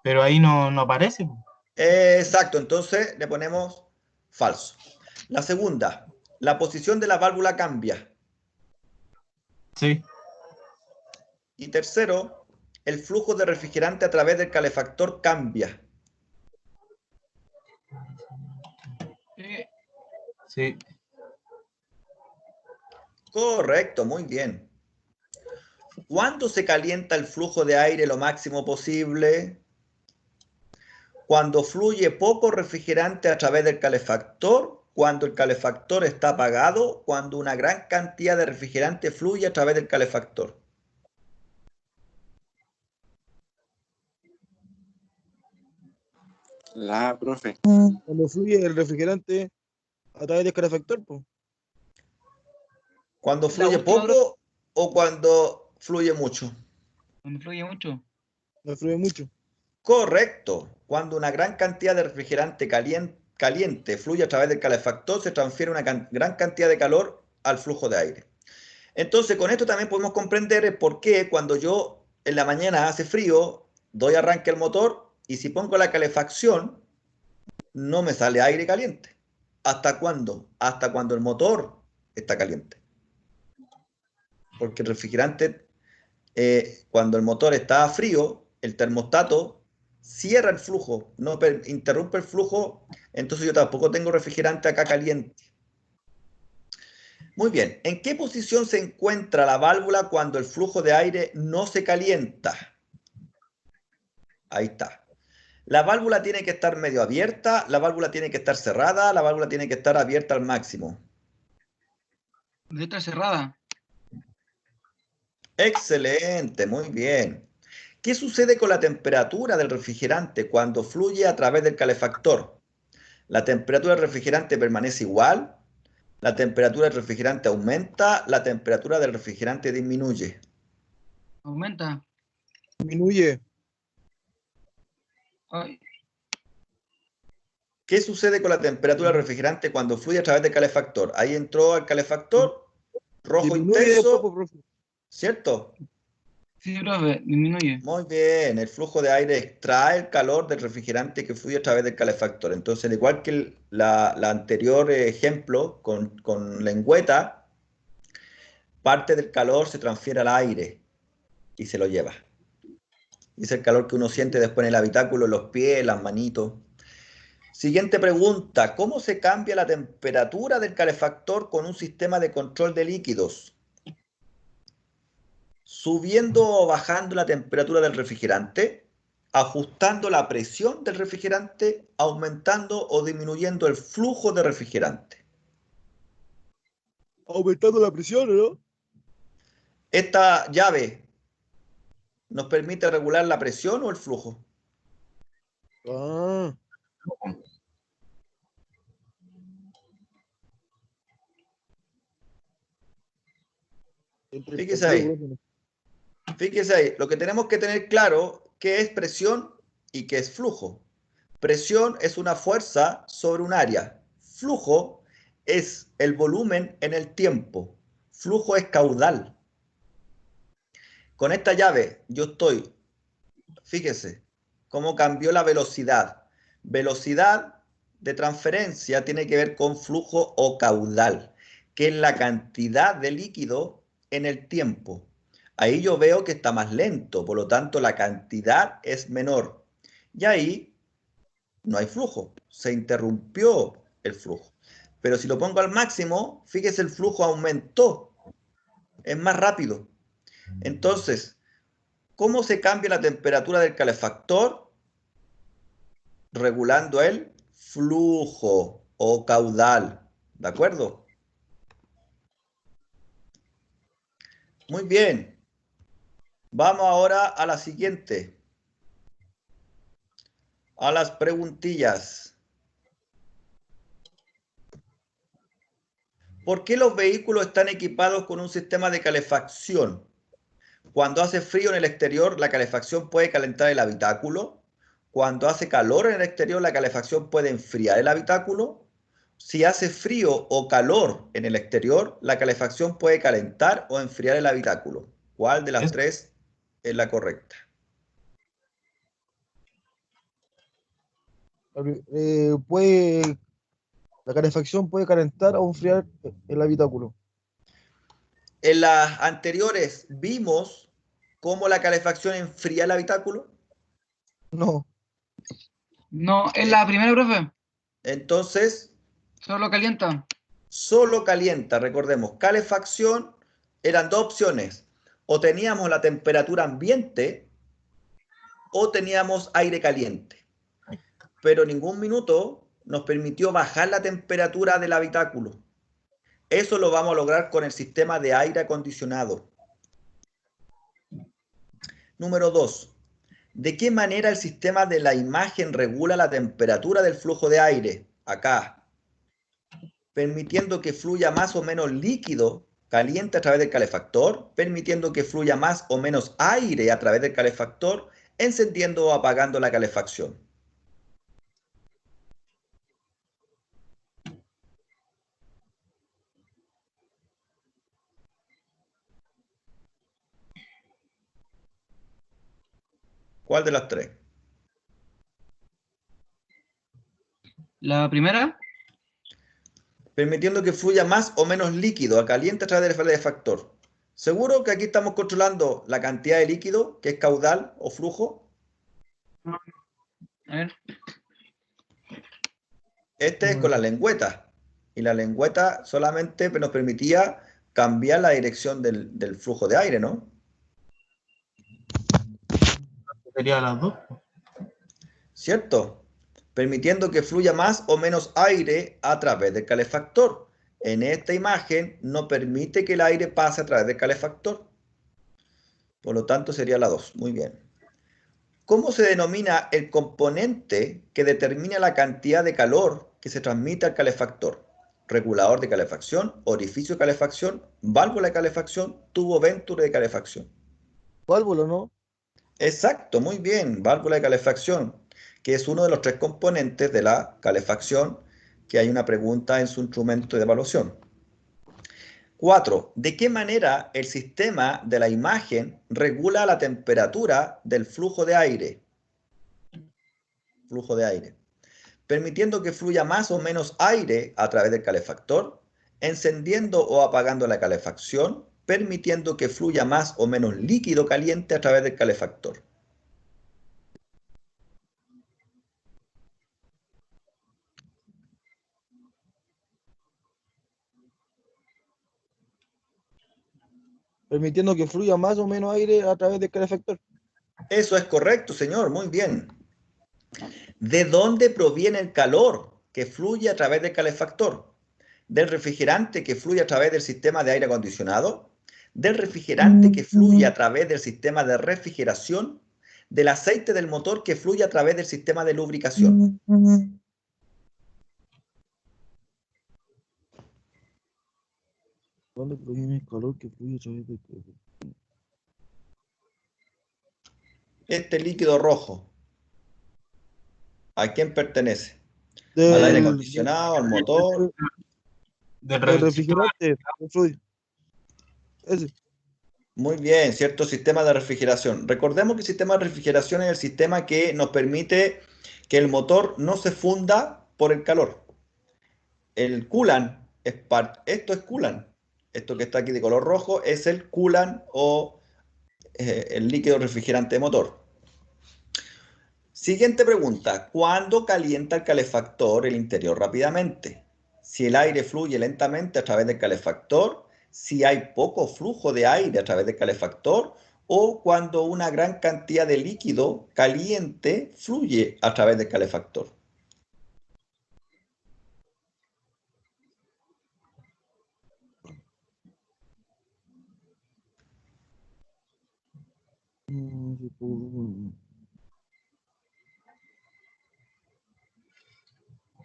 pero ahí no aparece. Exacto, entonces le ponemos falso. La segunda, la posición de la válvula cambia. Sí, Y tercero, el flujo de refrigerante a través del calefactor cambia. sí. Correcto, muy bien. ¿Cuándo se calienta el flujo de aire lo máximo posible? Cuando fluye poco refrigerante a través del calefactor, cuando el calefactor está apagado, cuando una gran cantidad de refrigerante fluye a través del calefactor. La, profe. Cuando fluye el refrigerante a través del calefactor, pues. ¿Cuando La fluye última, poco o cuando fluye mucho? cuando fluye mucho. No fluye mucho. Correcto. Cuando una gran cantidad de refrigerante caliente fluye a través del calefactor, se transfiere una gran cantidad de calor al flujo de aire. Entonces, con esto también podemos comprender el por qué cuando yo en la mañana hace frío, doy arranque al motor y si pongo la calefacción, no me sale aire caliente. ¿Hasta cuándo? Hasta cuando el motor está caliente. Porque el refrigerante, cuando el motor está frío, el termostato cierra el flujo, no interrumpe el flujo, entonces yo tampoco tengo refrigerante acá caliente. Muy bien, ¿en qué posición se encuentra la válvula cuando el flujo de aire no se calienta? Ahí está. La válvula tiene que estar medio abierta, la válvula tiene que estar cerrada, la válvula tiene que estar abierta al máximo. Letra cerrada. Excelente, muy bien. ¿Qué sucede con la temperatura del refrigerante cuando fluye a través del calefactor? ¿La temperatura del refrigerante permanece igual? ¿La temperatura del refrigerante aumenta? ¿La temperatura del refrigerante disminuye? Aumenta. Disminuye. Ay, ¿Qué sucede con la temperatura del refrigerante cuando fluye a través del calefactor? Ahí entró al calefactor, rojo Disminuye después, intenso, pues, profe. ¿cierto? Sí, profe, disminuye. Muy bien, el flujo de aire extrae el calor del refrigerante que fluye a través del calefactor. Entonces, al igual que la anterior ejemplo con lengüeta, parte del calor se transfiere al aire y se lo lleva. Y es el calor que uno siente después en el habitáculo, en los pies, las manitos. Siguiente pregunta, ¿cómo se cambia la temperatura del calefactor con un sistema de control de líquidos? Subiendo o bajando la temperatura del refrigerante, ajustando la presión del refrigerante, aumentando o disminuyendo el flujo de refrigerante. Aumentando la presión, ¿no? Esta llave nos permite regular la presión o el flujo. Ah, siempre el Fíjese ahí. profe. Fíjese ahí, lo que tenemos que tener claro qué es presión y qué es flujo. Presión es una fuerza sobre un área. Flujo es el volumen en el tiempo. Flujo es caudal. Con esta llave yo estoy, fíjese, cómo cambió la velocidad. Velocidad de transferencia tiene que ver con flujo o caudal, que es la cantidad de líquido en el tiempo. Ahí yo veo que está más lento, por lo tanto la cantidad es menor. Y ahí no hay flujo, se interrumpió el flujo. Pero si lo pongo al máximo, fíjese, el flujo aumentó, es más rápido. Entonces, ¿cómo se cambia la temperatura del calefactor? Regulando el flujo o caudal. ¿De acuerdo? Muy bien. Vamos ahora a la siguiente. A las preguntillas. ¿Por qué los vehículos están equipados con un sistema de calefacción? Cuando hace frío en el exterior, la calefacción puede calentar el habitáculo. Cuando hace calor en el exterior, la calefacción puede enfriar el habitáculo. Si hace frío o calor en el exterior, la calefacción puede calentar o enfriar el habitáculo. ¿Cuál de las tres es la correcta? La calefacción puede calentar o enfriar el habitáculo. En las anteriores vimos cómo la calefacción enfría el habitáculo. No, No, es la primera, profe. Entonces, Solo calienta. solo calienta, recordemos, calefacción eran dos opciones. O teníamos la temperatura ambiente o teníamos aire caliente. Pero en ningún minuto nos permitió bajar la temperatura del habitáculo. Eso lo vamos a lograr con el sistema de aire acondicionado. Número 2. ¿De qué manera el sistema de la imagen regula la temperatura del flujo de aire? Acá. Permitiendo que fluya más o menos líquido caliente a través del calefactor, permitiendo que fluya más o menos aire a través del calefactor, encendiendo o apagando la calefacción. ¿Cuál de las tres? La primera, Permitiendo que fluya más o menos líquido a caliente a través del calefactor. ¿Seguro que aquí estamos controlando la cantidad de líquido, que es caudal o flujo? a ver, Este es con la lengüeta. Y la lengüeta solamente nos permitía cambiar la dirección del flujo de aire, ¿no? Sería las dos. ¿Cierto? Permitiendo que fluya más o menos aire a través del calefactor. En esta imagen no permite que el aire pase a través del calefactor. Por lo tanto, sería la 2. Muy bien. ¿Cómo se denomina el componente que determina la cantidad de calor que se transmite al calefactor? Regulador de calefacción, orificio de calefacción, válvula de calefacción, tubo Venturi de calefacción. válvulo, ¿no? Exacto, muy bien, válvula de calefacción, que es uno de los tres componentes de la calefacción, que hay una pregunta en su instrumento de evaluación. 4. ¿De qué manera el sistema de la imagen regula la temperatura del flujo de aire? Flujo de aire. Permitiendo que fluya más o menos aire a través del calefactor, encendiendo o apagando la calefacción, permitiendo que fluya más o menos líquido caliente a través del calefactor. Permitiendo que fluya más o menos aire a través del calefactor. Eso es correcto, señor, muy bien. ¿De dónde proviene el calor que fluye a través del calefactor? ¿Del refrigerante que fluye a través del sistema de aire acondicionado? ¿Del refrigerante que fluye a través del sistema de refrigeración? ¿Del aceite del motor que fluye a través del sistema de lubricación? ¿Dónde proviene el calor que fluye a través del calefactor? Este líquido rojo, ¿a quién pertenece? ¿Al aire Del, acondicionado, al motor? Del del refrigerador. refrigerante, del fluido. Ese. Muy bien, cierto sistema de refrigeración. Recordemos que el sistema de refrigeración es el sistema que nos permite que el motor no se funda por el calor. El coolant, esto es coolant. Esto que está aquí de color rojo es el coolant o el líquido refrigerante de motor. Siguiente pregunta. ¿Cuándo calienta el calefactor el interior rápidamente? Si el aire fluye lentamente a través del calefactor, si hay poco flujo de aire a través del calefactor o cuando una gran cantidad de líquido caliente fluye a través del calefactor.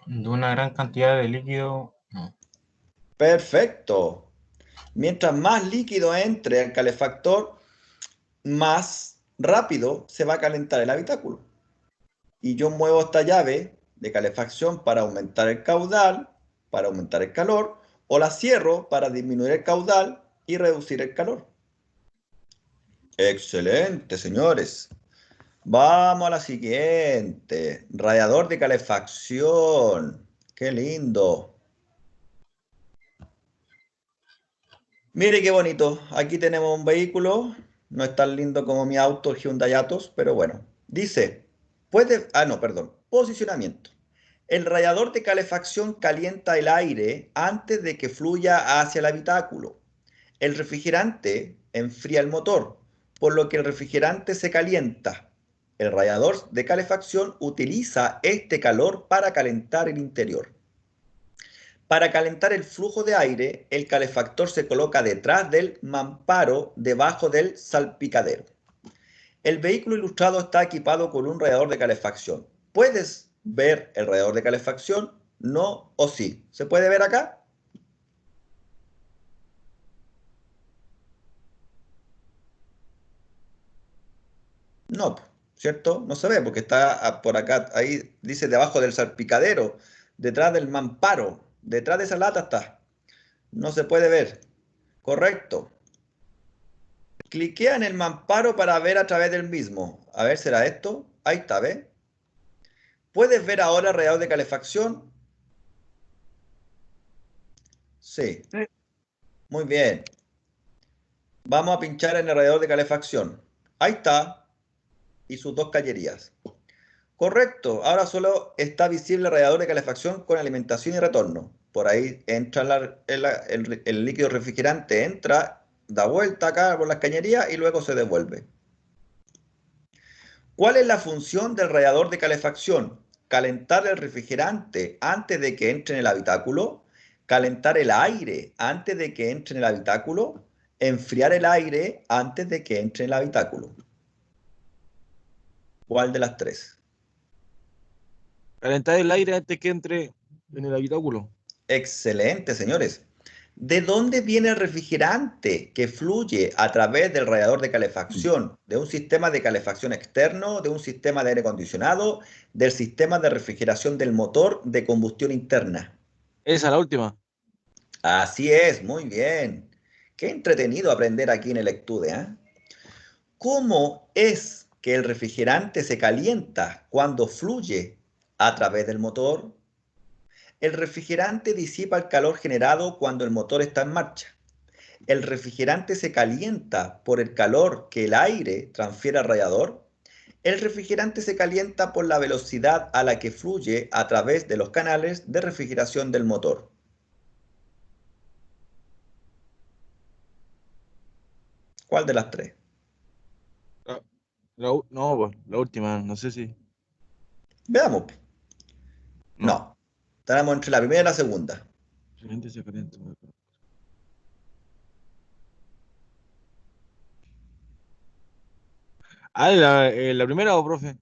De una gran cantidad de líquido. No. Perfecto. Mientras más líquido entre al calefactor, más rápido se va a calentar el habitáculo. Y yo muevo esta llave de calefacción para aumentar el caudal, para aumentar el calor, o la cierro para disminuir el caudal y reducir el calor. Excelente, señores. Vamos a la siguiente. Radiador de calefacción. Qué lindo. Mire qué bonito. Aquí tenemos un vehículo. No es tan lindo como mi auto, el Hyundai Atos, pero bueno. Dice, posicionamiento. El radiador de calefacción calienta el aire antes de que fluya hacia el habitáculo. El refrigerante enfría el motor, por lo que el refrigerante se calienta. El radiador de calefacción utiliza este calor para calentar el interior. Para calentar el flujo de aire, el calefactor se coloca detrás del mamparo, debajo del salpicadero. El vehículo ilustrado está equipado con un radiador de calefacción. ¿Puedes ver el radiador de calefacción? No o sí. ¿Se puede ver acá? No, ¿cierto? No se ve porque está por acá, ahí dice debajo del salpicadero, detrás del mamparo, detrás de esa lata está. No se puede ver. Correcto. Cliquea en el mamparo para ver a través del mismo. A ver, ¿será esto? Ahí está, ¿ves? ¿Puedes ver ahora el radiador de calefacción? Sí. Sí. Muy bien. Vamos a pinchar en el radiador de calefacción. Ahí está. Y sus dos cañerías. Correcto. Ahora solo está visible el radiador de calefacción con alimentación y retorno. Por ahí entra el líquido refrigerante, entra, da vuelta acá por las cañerías y luego se devuelve. ¿Cuál es la función del radiador de calefacción? Calentar el refrigerante antes de que entre en el habitáculo, calentar el aire antes de que entre en el habitáculo, enfriar el aire antes de que entre en el habitáculo. ¿Cuál de las tres? Calentar el aire antes que entre en el habitáculo. Excelente, señores. ¿De dónde viene el refrigerante que fluye a través del radiador de calefacción? ¿De un sistema de calefacción externo, de un sistema de aire acondicionado, del sistema de refrigeración del motor de combustión interna? Esa es la última. Así es, muy bien. Qué entretenido aprender aquí en el Estude, ¿eh? ¿Cómo es que el refrigerante se calienta cuando fluye a través del motor? El refrigerante disipa el calor generado cuando el motor está en marcha. El refrigerante se calienta por el calor que el aire transfiere al radiador. El refrigerante se calienta por la velocidad a la que fluye a través de los canales de refrigeración del motor. ¿Cuál de las tres? No, pues, la última, no sé si. Veamos. No. No. Estaremos entre la primera y la segunda. Realmente se calienta. Ah, la primera, ¿o, profe?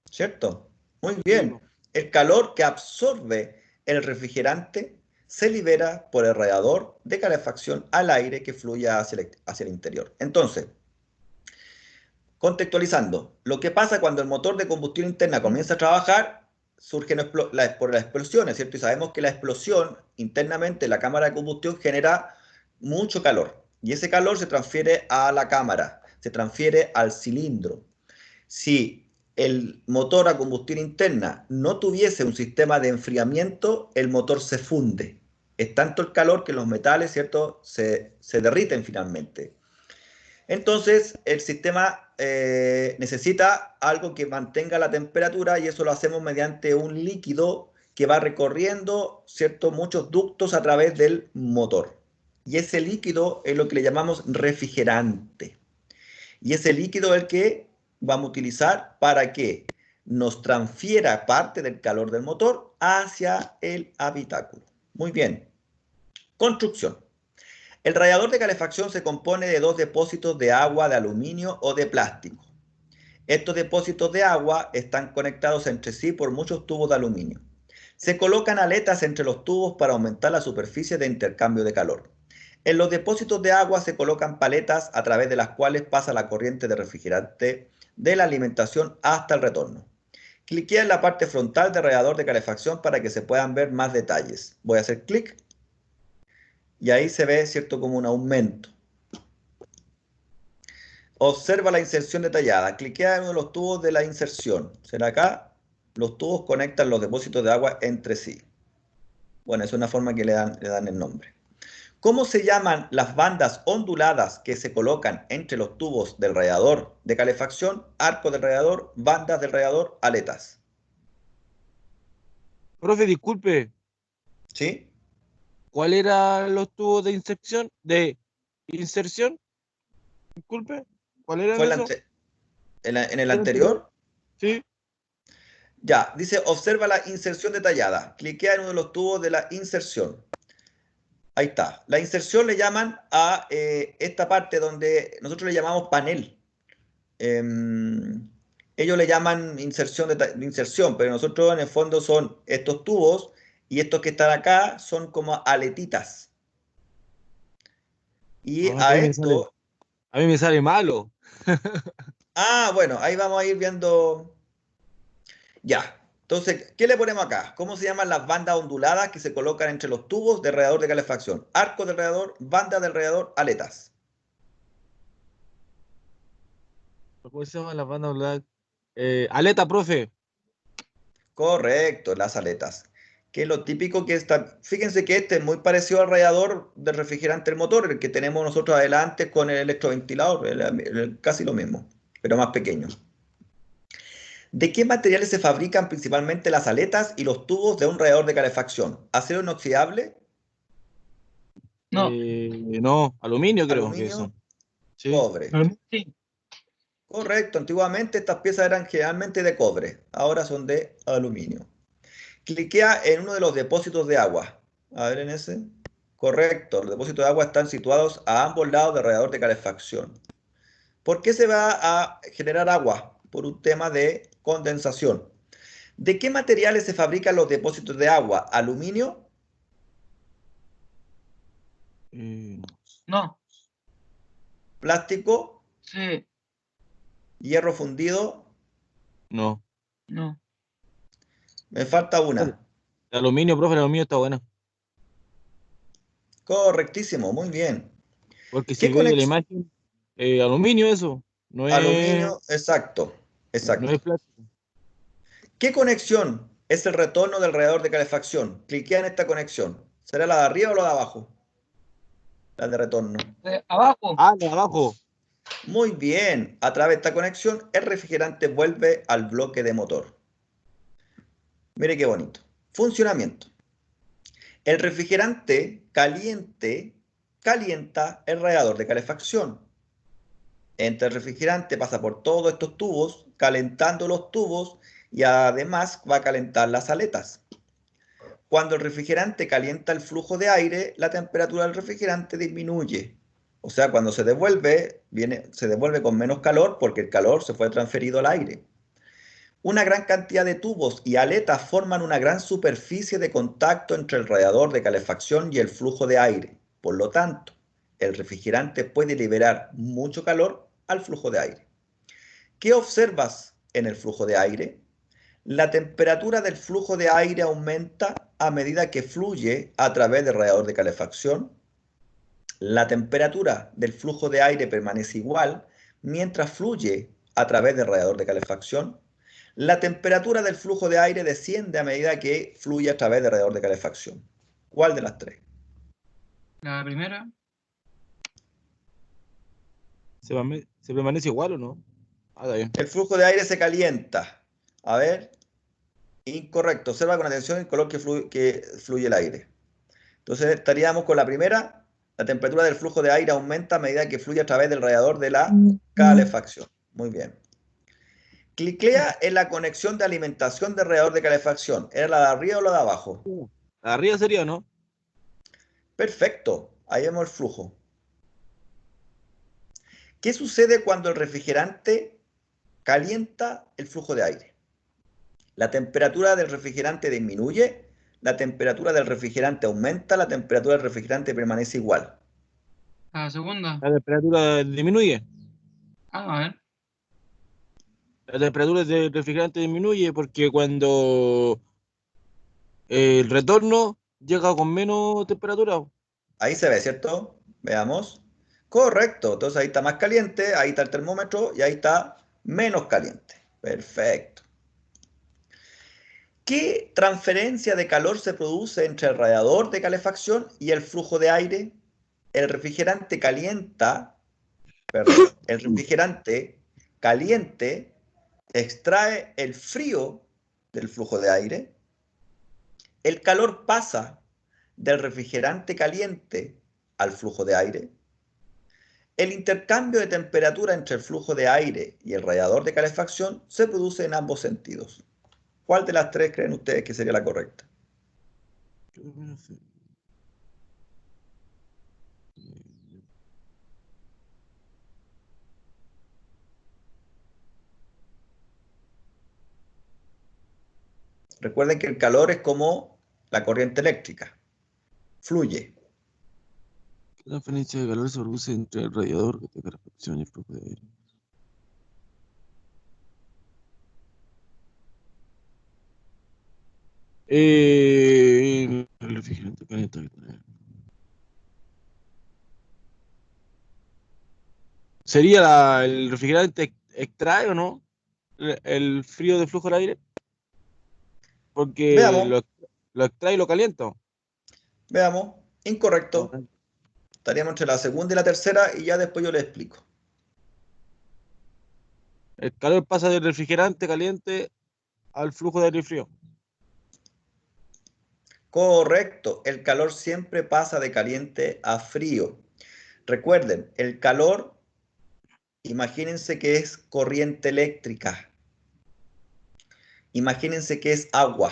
¿Cierto? Muy Sí, bien. El calor que absorbe el refrigerante se libera por el radiador de calefacción al aire que fluye hacia el interior. Entonces, contextualizando, lo que pasa cuando el motor de combustión interna comienza a trabajar, surgen por las explosiones, ¿cierto? Y sabemos que la explosión internamente en la cámara de combustión genera mucho calor. Y ese calor se transfiere a la cámara, se transfiere al cilindro. Si el motor a combustión interna no tuviese un sistema de enfriamiento, el motor se funde. Es tanto el calor que los metales, ¿cierto?, se derriten finalmente. Entonces, el sistema necesita algo que mantenga la temperatura y eso lo hacemos mediante un líquido que va recorriendo, ¿cierto?, muchos ductos a través del motor. Y ese líquido es lo que le llamamos refrigerante. Y ese líquido es el que vamos a utilizar para que nos transfiera parte del calor del motor hacia el habitáculo. Muy bien. Construcción. El radiador de calefacción se compone de dos depósitos de agua de aluminio o de plástico. Estos depósitos de agua están conectados entre sí por muchos tubos de aluminio. Se colocan aletas entre los tubos para aumentar la superficie de intercambio de calor. En los depósitos de agua se colocan paletas a través de las cuales pasa la corriente de refrigerante de la alimentación hasta el retorno. Cliquea en la parte frontal del radiador de calefacción para que se puedan ver más detalles. Voy a hacer clic y ahí se ve, ¿cierto?, como un aumento. Observa la inserción detallada. Cliquea en uno de los tubos de la inserción. ¿Será acá? Los tubos conectan los depósitos de agua entre sí. Bueno, es una forma que le dan el nombre. ¿Cómo se llaman las bandas onduladas que se colocan entre los tubos del radiador de calefacción, arco del radiador, bandas del radiador, aletas? Profe, disculpe, ¿Sí? ¿cuál eran los tubos de inserción? ¿De inserción? Disculpe, ¿cuál eran ¿Fue esos? en el ¿El anterior? anterior? Sí. Ya, dice observa la inserción detallada. Cliquea en uno de los tubos de la inserción. Ahí está. La inserción le llaman a esta parte donde nosotros le llamamos panel. Ellos le llaman de inserción, pero nosotros en el fondo son estos tubos y estos que están acá son como aletitas. Y No, a esto, a mí me sale malo. bueno, ahí vamos a ir viendo. Ya. Entonces, ¿qué le ponemos acá? ¿Cómo se llaman las bandas onduladas que se colocan entre los tubos de radiador de calefacción? Arco del radiador, banda del radiador, aletas. ¿Cómo se llama la banda black? Aleta, profe. Correcto, las aletas. Que es lo típico que está. Fíjense que este es muy parecido al radiador del refrigerante del motor, el que tenemos nosotros adelante con el electroventilador, casi lo mismo, pero más pequeño. ¿De qué materiales se fabrican principalmente las aletas y los tubos de un radiador de calefacción? ¿Acero inoxidable? No, No, aluminio creo que ¿Aluminio? son. Sí. ¿Cobre? sí. Correcto, antiguamente estas piezas eran generalmente de cobre, ahora son de aluminio. Cliquea en uno de los depósitos de agua. A ver en ese. Correcto, los depósitos de agua están situados a ambos lados del radiador de calefacción. ¿Por qué se va a generar agua? Por un tema de condensación. ¿De qué materiales se fabrican los depósitos de agua? ¿Aluminio? No, No, ¿Plástico? sí, ¿Hierro fundido? no. no. Me falta una. El aluminio, profe, el aluminio está bueno. Correctísimo, muy bien. Porque si ¿Qué veis la conexión? imagen, aluminio eso, Aluminio, exacto, no es exacto. plástico. ¿Qué conexión es el retorno del radiador de calefacción? Cliquea en esta conexión. ¿Será la de arriba o la de abajo? La de retorno. Abajo. Ah, de abajo. Muy bien. A través de esta conexión, el refrigerante vuelve al bloque de motor. Mire qué bonito. Funcionamiento. El refrigerante caliente calienta el radiador de calefacción. Entra el refrigerante, pasa por todos estos tubos, calentando los tubos y además va a calentar las aletas. Cuando el refrigerante calienta el flujo de aire, la temperatura del refrigerante disminuye. O sea, cuando se devuelve, se devuelve con menos calor porque el calor se fue transferido al aire. Una gran cantidad de tubos y aletas forman una gran superficie de contacto entre el radiador de calefacción y el flujo de aire. Por lo tanto, el refrigerante puede liberar mucho calor al flujo de aire. ¿Qué observas en el flujo de aire? La temperatura del flujo de aire aumenta a medida que fluye a través del radiador de calefacción. La temperatura del flujo de aire permanece igual mientras fluye a través del radiador de calefacción. La temperatura del flujo de aire desciende a medida que fluye a través del radiador de calefacción. ¿Cuál de las tres? La primera. ¿Se permanece igual o no? Ah, está bien. El flujo de aire se calienta. A ver, incorrecto. Observa con atención el color que fluye el aire. Entonces estaríamos con la primera. La temperatura del flujo de aire aumenta a medida que fluye a través del radiador de la calefacción. Muy bien. Cliclea en la conexión de alimentación del radiador de calefacción. ¿Era la de arriba o la de abajo? Arriba sería, ¿no? Perfecto. Ahí vemos el flujo. ¿Qué sucede cuando el refrigerante calienta el flujo de aire? La temperatura del refrigerante disminuye, la temperatura del refrigerante aumenta, la temperatura del refrigerante permanece igual. La segunda. La temperatura disminuye. A ver. La temperatura del refrigerante disminuye porque cuando el retorno llega con menos temperatura. Ahí se ve, ¿cierto? Veamos. Correcto. Entonces ahí está más caliente, ahí está el termómetro y ahí está menos caliente. Perfecto. ¿Qué transferencia de calor se produce entre el radiador de calefacción y el flujo de aire? El refrigerante el refrigerante caliente extrae el frío del flujo de aire. El calor pasa del refrigerante caliente al flujo de aire. El intercambio de temperatura entre el flujo de aire y el radiador de calefacción se produce en ambos sentidos. ¿Cuál de las tres creen ustedes que sería la correcta? Recuerden que el calor es como la corriente eléctrica. Fluye. ¿Qué transferencia de calor se produce entre el radiador de calefacción y el flujo de aire? El refrigerante calienta. ¿Sería el refrigerante extrae o no el frío de flujo del aire? Porque Veamos, lo extrae y lo calienta. veamos. Incorrecto. Estaríamos entre la segunda y la tercera y ya después yo les explico. El calor pasa del refrigerante caliente al flujo de aire frío. Correcto. El calor siempre pasa de caliente a frío. Recuerden, el calor, imagínense que es corriente eléctrica. Imagínense que es agua.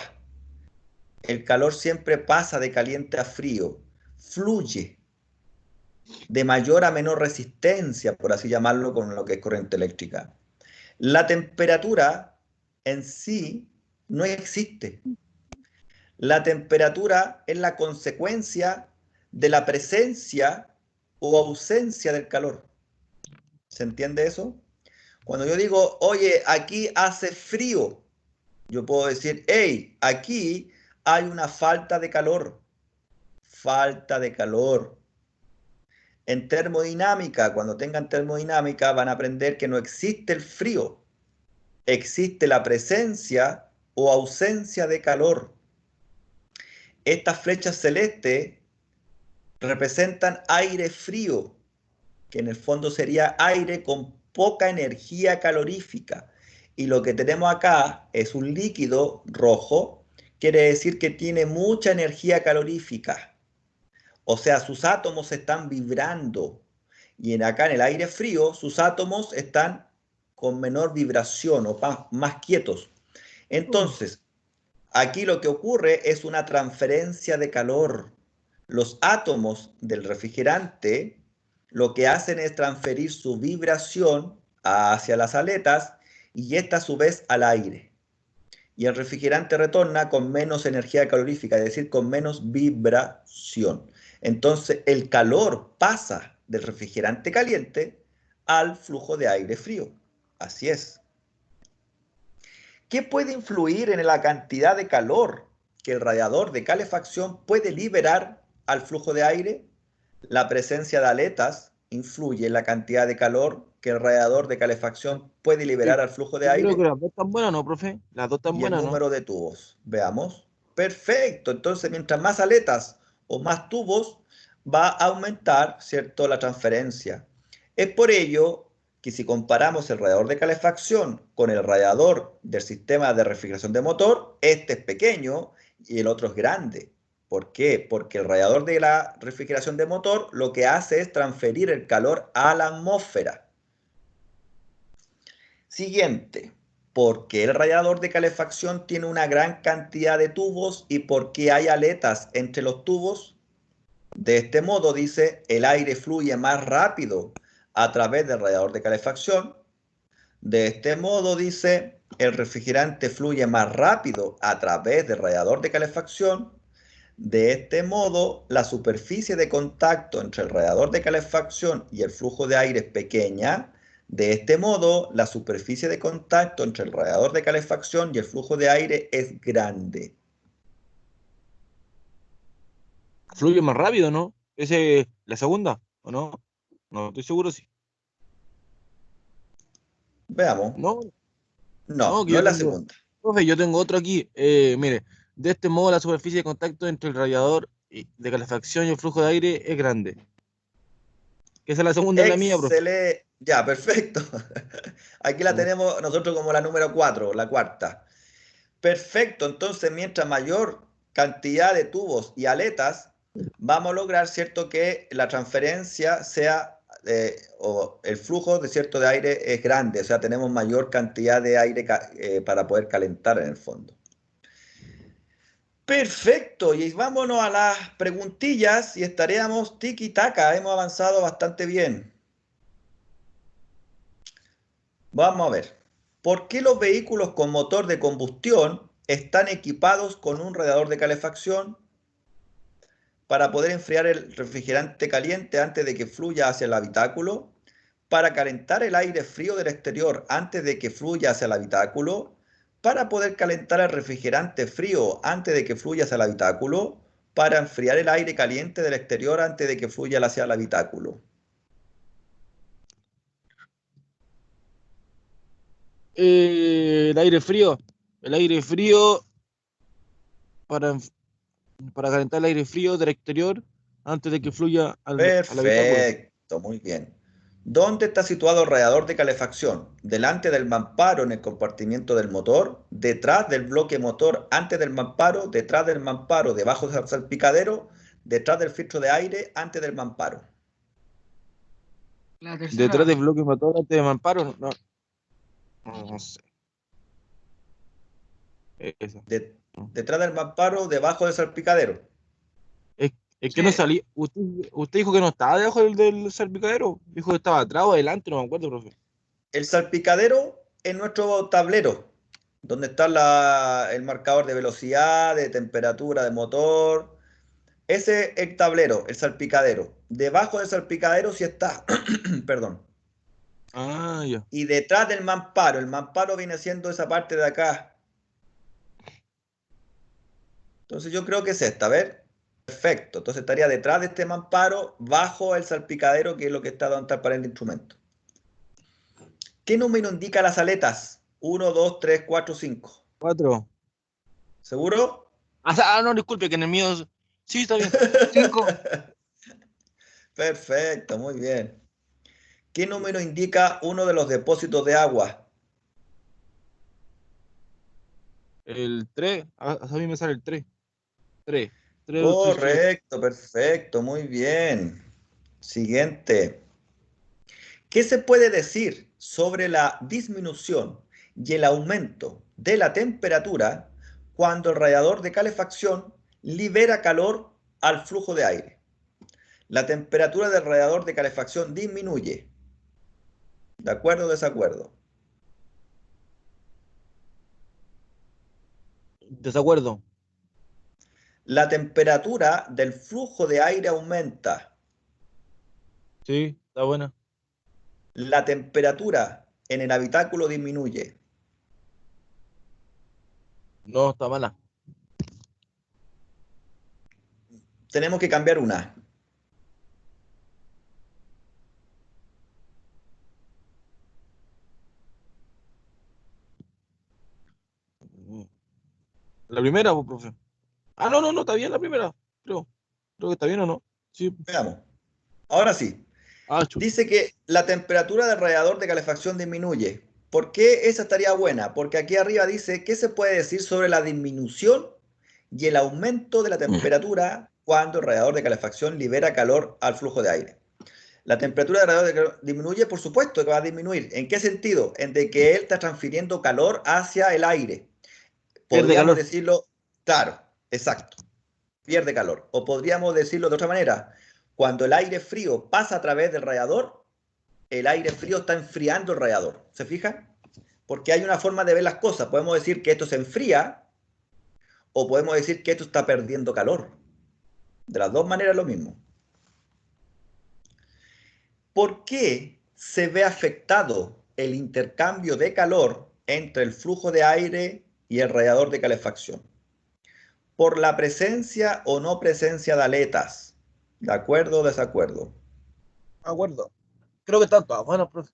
El calor siempre pasa de caliente a frío. Fluye de mayor a menor resistencia, por así llamarlo, con lo que es corriente eléctrica. La temperatura en sí no existe. La temperatura es la consecuencia de la presencia o ausencia del calor. ¿Se entiende eso? Cuando yo digo, oye, aquí hace frío, yo puedo decir, hey, aquí hay una falta de calor. falta de calor. En termodinámica, cuando tengan termodinámica, van a aprender que no existe el frío, existe la presencia o ausencia de calor. Estas flechas celestes representan aire frío, que en el fondo sería aire con poca energía calorífica. Y lo que tenemos acá es un líquido rojo, quiere decir que tiene mucha energía calorífica. O sea, sus átomos están vibrando. Y acá en el aire frío, sus átomos están con menor vibración o más quietos. Entonces, aquí lo que ocurre es una transferencia de calor. Los átomos del refrigerante lo que hacen es transferir su vibración hacia las aletas y esta a su vez al aire. Y el refrigerante retorna con menos energía calorífica, es decir, con menos vibración. Entonces el calor pasa del refrigerante caliente al flujo de aire frío. Así es. ¿Qué puede influir en la cantidad de calor que el radiador de calefacción puede liberar al flujo de aire? La presencia de aletas influye en la cantidad de calor que el radiador de calefacción puede liberar al flujo de Yo creo que aire las dos están buenas, ¿no, profe? Las dos están y el buenas, ¿no? número de tubos. Veamos. Perfecto. Entonces, mientras más aletas o más tubos, va a aumentar, ¿cierto?, la transferencia. Es por ello que si comparamos el radiador de calefacción con el radiador del sistema de refrigeración de motor, este es pequeño y el otro es grande. ¿Por qué? Porque el radiador de la refrigeración de motor lo que hace es transferir el calor a la atmósfera. Siguiente, ¿por qué el radiador de calefacción tiene una gran cantidad de tubos y por qué hay aletas entre los tubos? De este modo, dice, el aire fluye más rápido a través del radiador de calefacción. De este modo, dice, el refrigerante fluye más rápido a través del radiador de calefacción. De este modo, la superficie de contacto entre el radiador de calefacción y el flujo de aire es pequeña. De este modo, la superficie de contacto entre el radiador de calefacción y el flujo de aire es grande. Fluye más rápido, ¿no? ¿Ese es la segunda, o no? No, estoy seguro sí. Veamos. No, No, que no yo es la tengo, segunda. profe, yo tengo otro aquí. Mire, de este modo la superficie de contacto entre el radiador de calefacción y el flujo de aire es grande. Esa es la segunda, es la mía, profe. Excelente. Ya, perfecto. Aquí la tenemos nosotros como la número 4, la cuarta. Perfecto. Entonces, mientras mayor cantidad de tubos y aletas, vamos a lograr, ¿cierto?, que la transferencia sea, o el flujo de cierto de aire es grande. O sea, tenemos mayor cantidad de aire para poder calentar en el fondo. Perfecto, y vámonos a las preguntillas y estaríamos tiki-taka. Hemos avanzado bastante bien. Vamos a ver. ¿Por qué los vehículos con motor de combustión están equipados con un radiador de calefacción? Para poder enfriar el refrigerante caliente antes de que fluya hacia el habitáculo. Para calentar el aire frío del exterior antes de que fluya hacia el habitáculo. Para poder calentar el refrigerante frío antes de que fluya hacia el habitáculo. Para enfriar el aire caliente del exterior antes de que fluya hacia el habitáculo. El aire frío. El aire frío para, para calentar el aire frío del exterior antes de que fluya al habitáculo. Perfecto, muy bien. ¿Dónde está situado el radiador de calefacción? ¿Delante del mamparo en el compartimiento del motor? ¿Detrás del bloque motor antes del mamparo? ¿Detrás del mamparo debajo del salpicadero? ¿Detrás del filtro de aire antes del mamparo? La Detrás tercera. del bloque motor antes de mamparo, no, no sé. Esa. ¿Detrás del mamparo debajo del salpicadero? Es que no Sí, salí. Usted dijo que no estaba debajo del salpicadero. Dijo que estaba atrás o adelante, no me acuerdo, profe. El salpicadero es nuestro tablero, donde está el marcador de velocidad, de temperatura de motor. Ese es el tablero, el salpicadero. Debajo del salpicadero sí está, perdón. Ah, ya. Y detrás del mamparo, el mamparo viene siendo esa parte de acá. Entonces yo creo que es esta, a ver. Perfecto. Entonces estaría detrás de este mamparo, bajo el salpicadero, que es lo que está donde está el panel de instrumentos. ¿Qué número indica las aletas? 1, 2, 3, 4, 5. 4. ¿Seguro? No, disculpe, que en el mío. Sí, está bien. 5. Perfecto, muy bien. ¿Qué número indica uno de los depósitos de agua? El 3. A mí me sale el 3. 3. 3, 3, 3. Correcto, perfecto, muy bien. Siguiente. ¿Qué se puede decir sobre la disminución y el aumento de la temperatura cuando el radiador de calefacción libera calor al flujo de aire? La temperatura del radiador de calefacción disminuye. ¿De acuerdo o desacuerdo? Desacuerdo. La temperatura del flujo de aire aumenta. Sí, está buena. La temperatura en el habitáculo disminuye. No, está mala. Tenemos que cambiar una. La primera, pues, profe. No, está bien la primera. Creo que está bien o no. Sí. Veamos. Ahora sí. Chuta. Dice que la temperatura del radiador de calefacción disminuye. ¿Por qué esa estaría buena? Porque aquí arriba dice, ¿qué se puede decir sobre la disminución y el aumento de la temperatura cuando el radiador de calefacción libera calor al flujo de aire? La temperatura del radiador de calor disminuye, por supuesto que va a disminuir. ¿En qué sentido? En de que él está transfiriendo calor hacia el aire. Pierde Podríamos calor. decirlo, claro, exacto, pierde calor. O podríamos decirlo de otra manera, cuando el aire frío pasa a través del radiador, el aire frío está enfriando el radiador. ¿Se fijan? Porque hay una forma de ver las cosas. Podemos decir que esto se enfría o podemos decir que esto está perdiendo calor. De las dos maneras lo mismo. ¿Por qué se ve afectado el intercambio de calor entre el flujo de aire y el radiador de calefacción? Por la presencia o no presencia de aletas. ¿De acuerdo o desacuerdo? De acuerdo. Creo que están todas buenas, profe.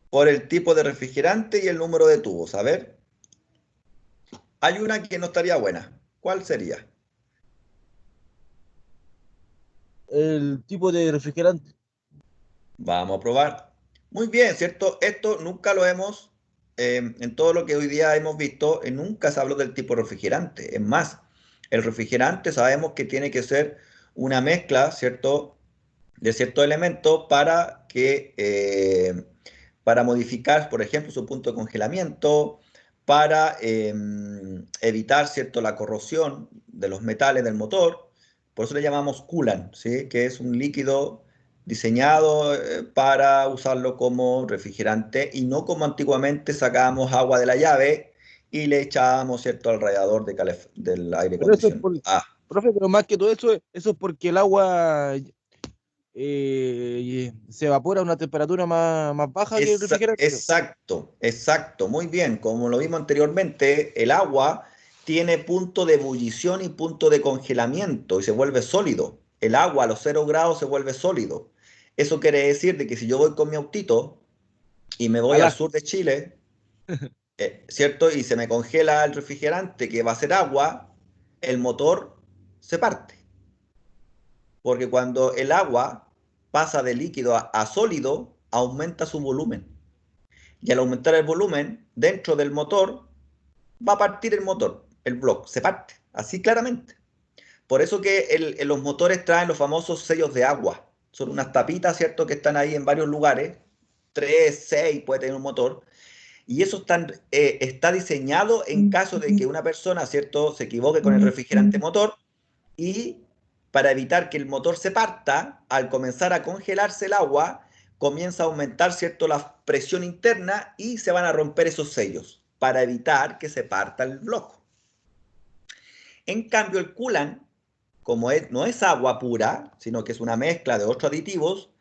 Por el tipo de refrigerante y el número de tubos. A ver. Hay una que no estaría buena. ¿Cuál sería? El tipo de refrigerante. Vamos a probar. Muy bien, ¿cierto? Esto nunca lo hemos, en todo lo que hoy día hemos visto, nunca se habló del tipo de refrigerante. Es más, el refrigerante sabemos que tiene que ser una mezcla, ¿cierto? De ciertos elementos para modificar, por ejemplo, su punto de congelamiento, para evitar, ¿cierto?, la corrosión de los metales del motor. Por eso le llamamos coolant, ¿sí? Que es un líquido diseñado para usarlo como refrigerante y no como antiguamente sacábamos agua de la llave y le echábamos, ¿cierto?, al radiador del aire Pero eso es acondicionado. por. Profe, pero más que todo eso es porque el agua se evapora a una temperatura más baja que el refrigerante. Exacto, exacto, muy bien. Como lo vimos anteriormente, el agua tiene punto de ebullición y punto de congelamiento y se vuelve sólido. El agua a los 0 grados se vuelve sólido. Eso quiere decir de que si yo voy con mi autito y me voy al Alá. sur de Chile, ¿cierto? Y se me congela el refrigerante que va a ser agua, el motor se parte. Porque cuando el agua pasa de líquido a sólido, aumenta su volumen. Y al aumentar el volumen dentro del motor, va a partir el motor, el bloque, se parte, así claramente. Por eso que los motores traen los famosos sellos de agua. Son unas tapitas, ¿cierto?, que están ahí en varios lugares. 3, 6 puede tener un motor. Y eso está diseñado en caso de que una persona, ¿cierto?, se equivoque con el refrigerante motor y para evitar que el motor se parta, al comenzar a congelarse el agua, comienza a aumentar, ¿cierto?, la presión interna y se van a romper esos sellos para evitar que se parta el bloque. En cambio, el coolant, como no es agua pura, sino que es una mezcla de otros aditivos,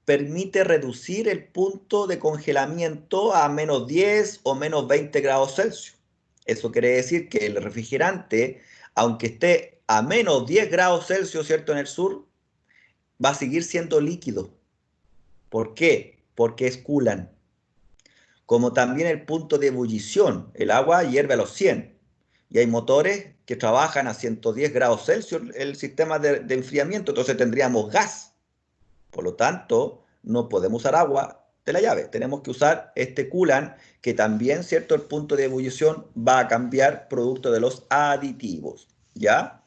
permite reducir el punto de congelamiento a menos 10 o menos 20 grados Celsius. Eso quiere decir que el refrigerante, aunque esté a menos 10 grados Celsius, ¿cierto? En el sur, va a seguir siendo líquido. ¿Por qué? Porque es coolant. Como también el punto de ebullición, el agua hierve a los 100. Y hay motores que trabajan a 110 grados Celsius el sistema de enfriamiento, entonces tendríamos gas. Por lo tanto, no podemos usar agua de la llave, tenemos que usar este coolant que también, ¿cierto? El punto de ebullición va a cambiar producto de los aditivos, ¿ya?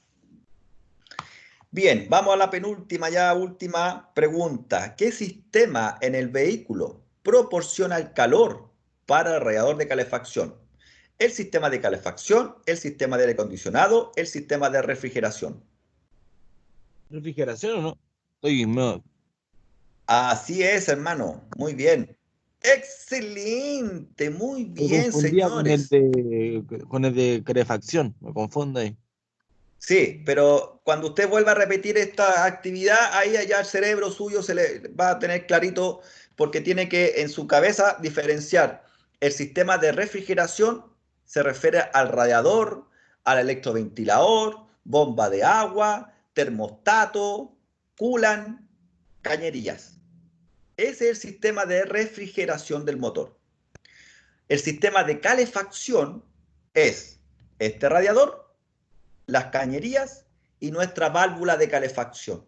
Bien, vamos a la penúltima, ya última pregunta. ¿Qué sistema en el vehículo proporciona el calor para el radiador de calefacción? ¿El sistema de calefacción, el sistema de aire acondicionado, el sistema de refrigeración? ¿Refrigeración o no? Así es, hermano. Muy bien. Excelente. Muy Me bien, confundía señores. con el de calefacción. Me confundo ahí. Sí, pero cuando usted vuelva a repetir esta actividad, ahí ya el cerebro suyo se le va a tener clarito porque tiene que en su cabeza diferenciar el sistema de refrigeración, se refiere al radiador, al electroventilador, bomba de agua, termostato, coolant, cañerías. Ese es el sistema de refrigeración del motor. El sistema de calefacción es este radiador, las cañerías y nuestra válvula de calefacción.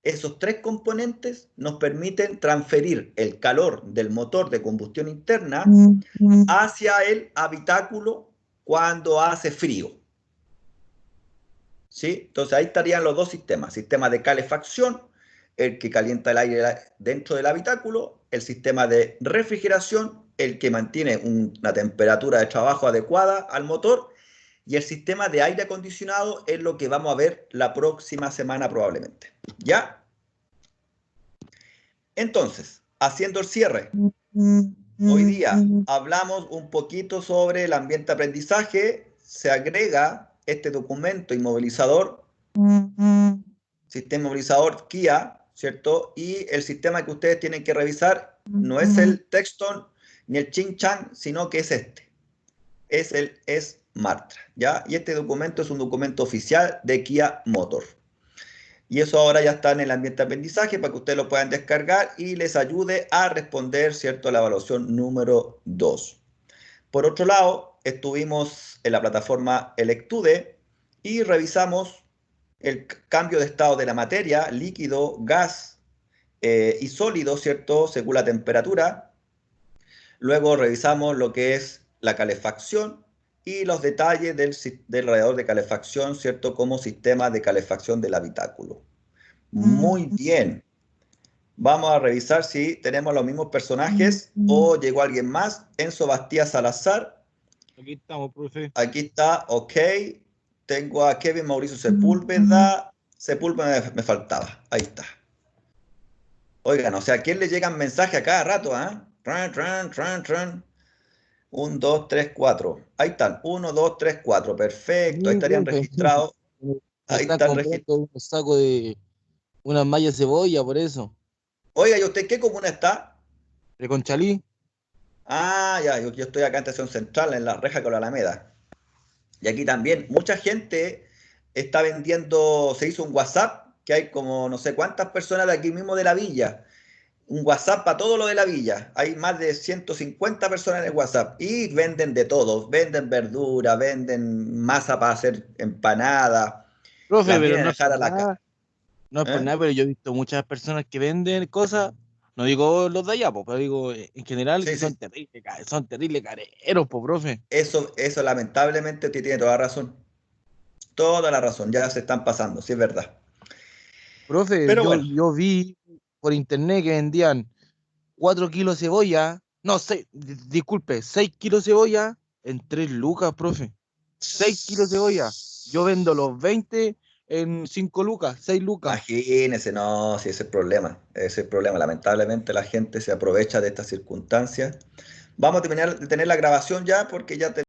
Esos tres componentes nos permiten transferir el calor del motor de combustión interna hacia el habitáculo cuando hace frío. ¿Sí? Entonces ahí estarían los dos sistemas. Sistema de calefacción, el que calienta el aire dentro del habitáculo, el sistema de refrigeración, el que mantiene una temperatura de trabajo adecuada al motor, y el sistema de aire acondicionado es lo que vamos a ver la próxima semana probablemente. ¿Ya? Entonces, haciendo el cierre, hoy día hablamos un poquito sobre el ambiente de aprendizaje, se agrega este documento inmovilizador, sistema movilizador KIA, ¿cierto? Y el sistema que ustedes tienen que revisar no es el Texton ni el Ching-Chang, sino que es este. Es el SMART, ¿ya? Y este documento es un documento oficial de Kia Motor. Y eso ahora ya está en el ambiente de aprendizaje para que ustedes lo puedan descargar y les ayude a responder, ¿cierto?, a la evaluación número 2. Por otro lado, estuvimos en la plataforma Electude y revisamos el cambio de estado de la materia, líquido, gas y sólido, ¿cierto?, según la temperatura. Luego revisamos lo que es la calefacción y los detalles del radiador de calefacción, ¿cierto?, como sistema de calefacción del habitáculo. Muy bien. Vamos a revisar si tenemos los mismos personajes o llegó alguien más. Enzo Bastía Salazar. Aquí estamos, profe. Aquí está, ok. Tengo a Kevin Mauricio Sepúlveda. Sepúlveda me faltaba. Ahí está. Oigan, o sea, ¿a quién le llegan mensajes a cada rato? Tran. 1, 2, 3, 4. Ahí están. 1, 2, 3, 4. Perfecto. Ahí estarían registrados. Ahí Están están registrados. comprando un saco de unas mallas de cebolla, por eso. Oiga, ¿y usted qué comuna está? De Conchalí. Ah, ya, yo estoy acá en Estación Central, en la reja con la Alameda. Y aquí también mucha gente está vendiendo, se hizo un WhatsApp, que hay como no sé cuántas personas de aquí mismo de la villa. Un WhatsApp para todo lo de la villa. Hay más de 150 personas en el WhatsApp y venden de todo. Venden verdura, venden masa para hacer empanadas. Profe, Las pero vienen a no es dejar por a la casa. nada. No es por ¿Eh? nada, pero yo he visto muchas personas que venden cosas. No digo los de allá, po, pero digo en general Sí, que sí. son terribles careros, po, profe. Eso lamentablemente usted tiene toda la razón. Toda la razón. Ya se están pasando, sí es verdad. Profe, Pero bueno, yo vi por internet que vendían 4 kilos de cebolla. No, disculpe, 6 kilos de cebolla en 3 lucas, profe. 6 kilos de cebolla. Yo vendo los 20 en 5 lucas, 6 lucas. imagínese, no, si ese es el problema. Ese es el problema. Lamentablemente la gente se aprovecha de estas circunstancias. Vamos a terminar de tener la grabación ya porque ya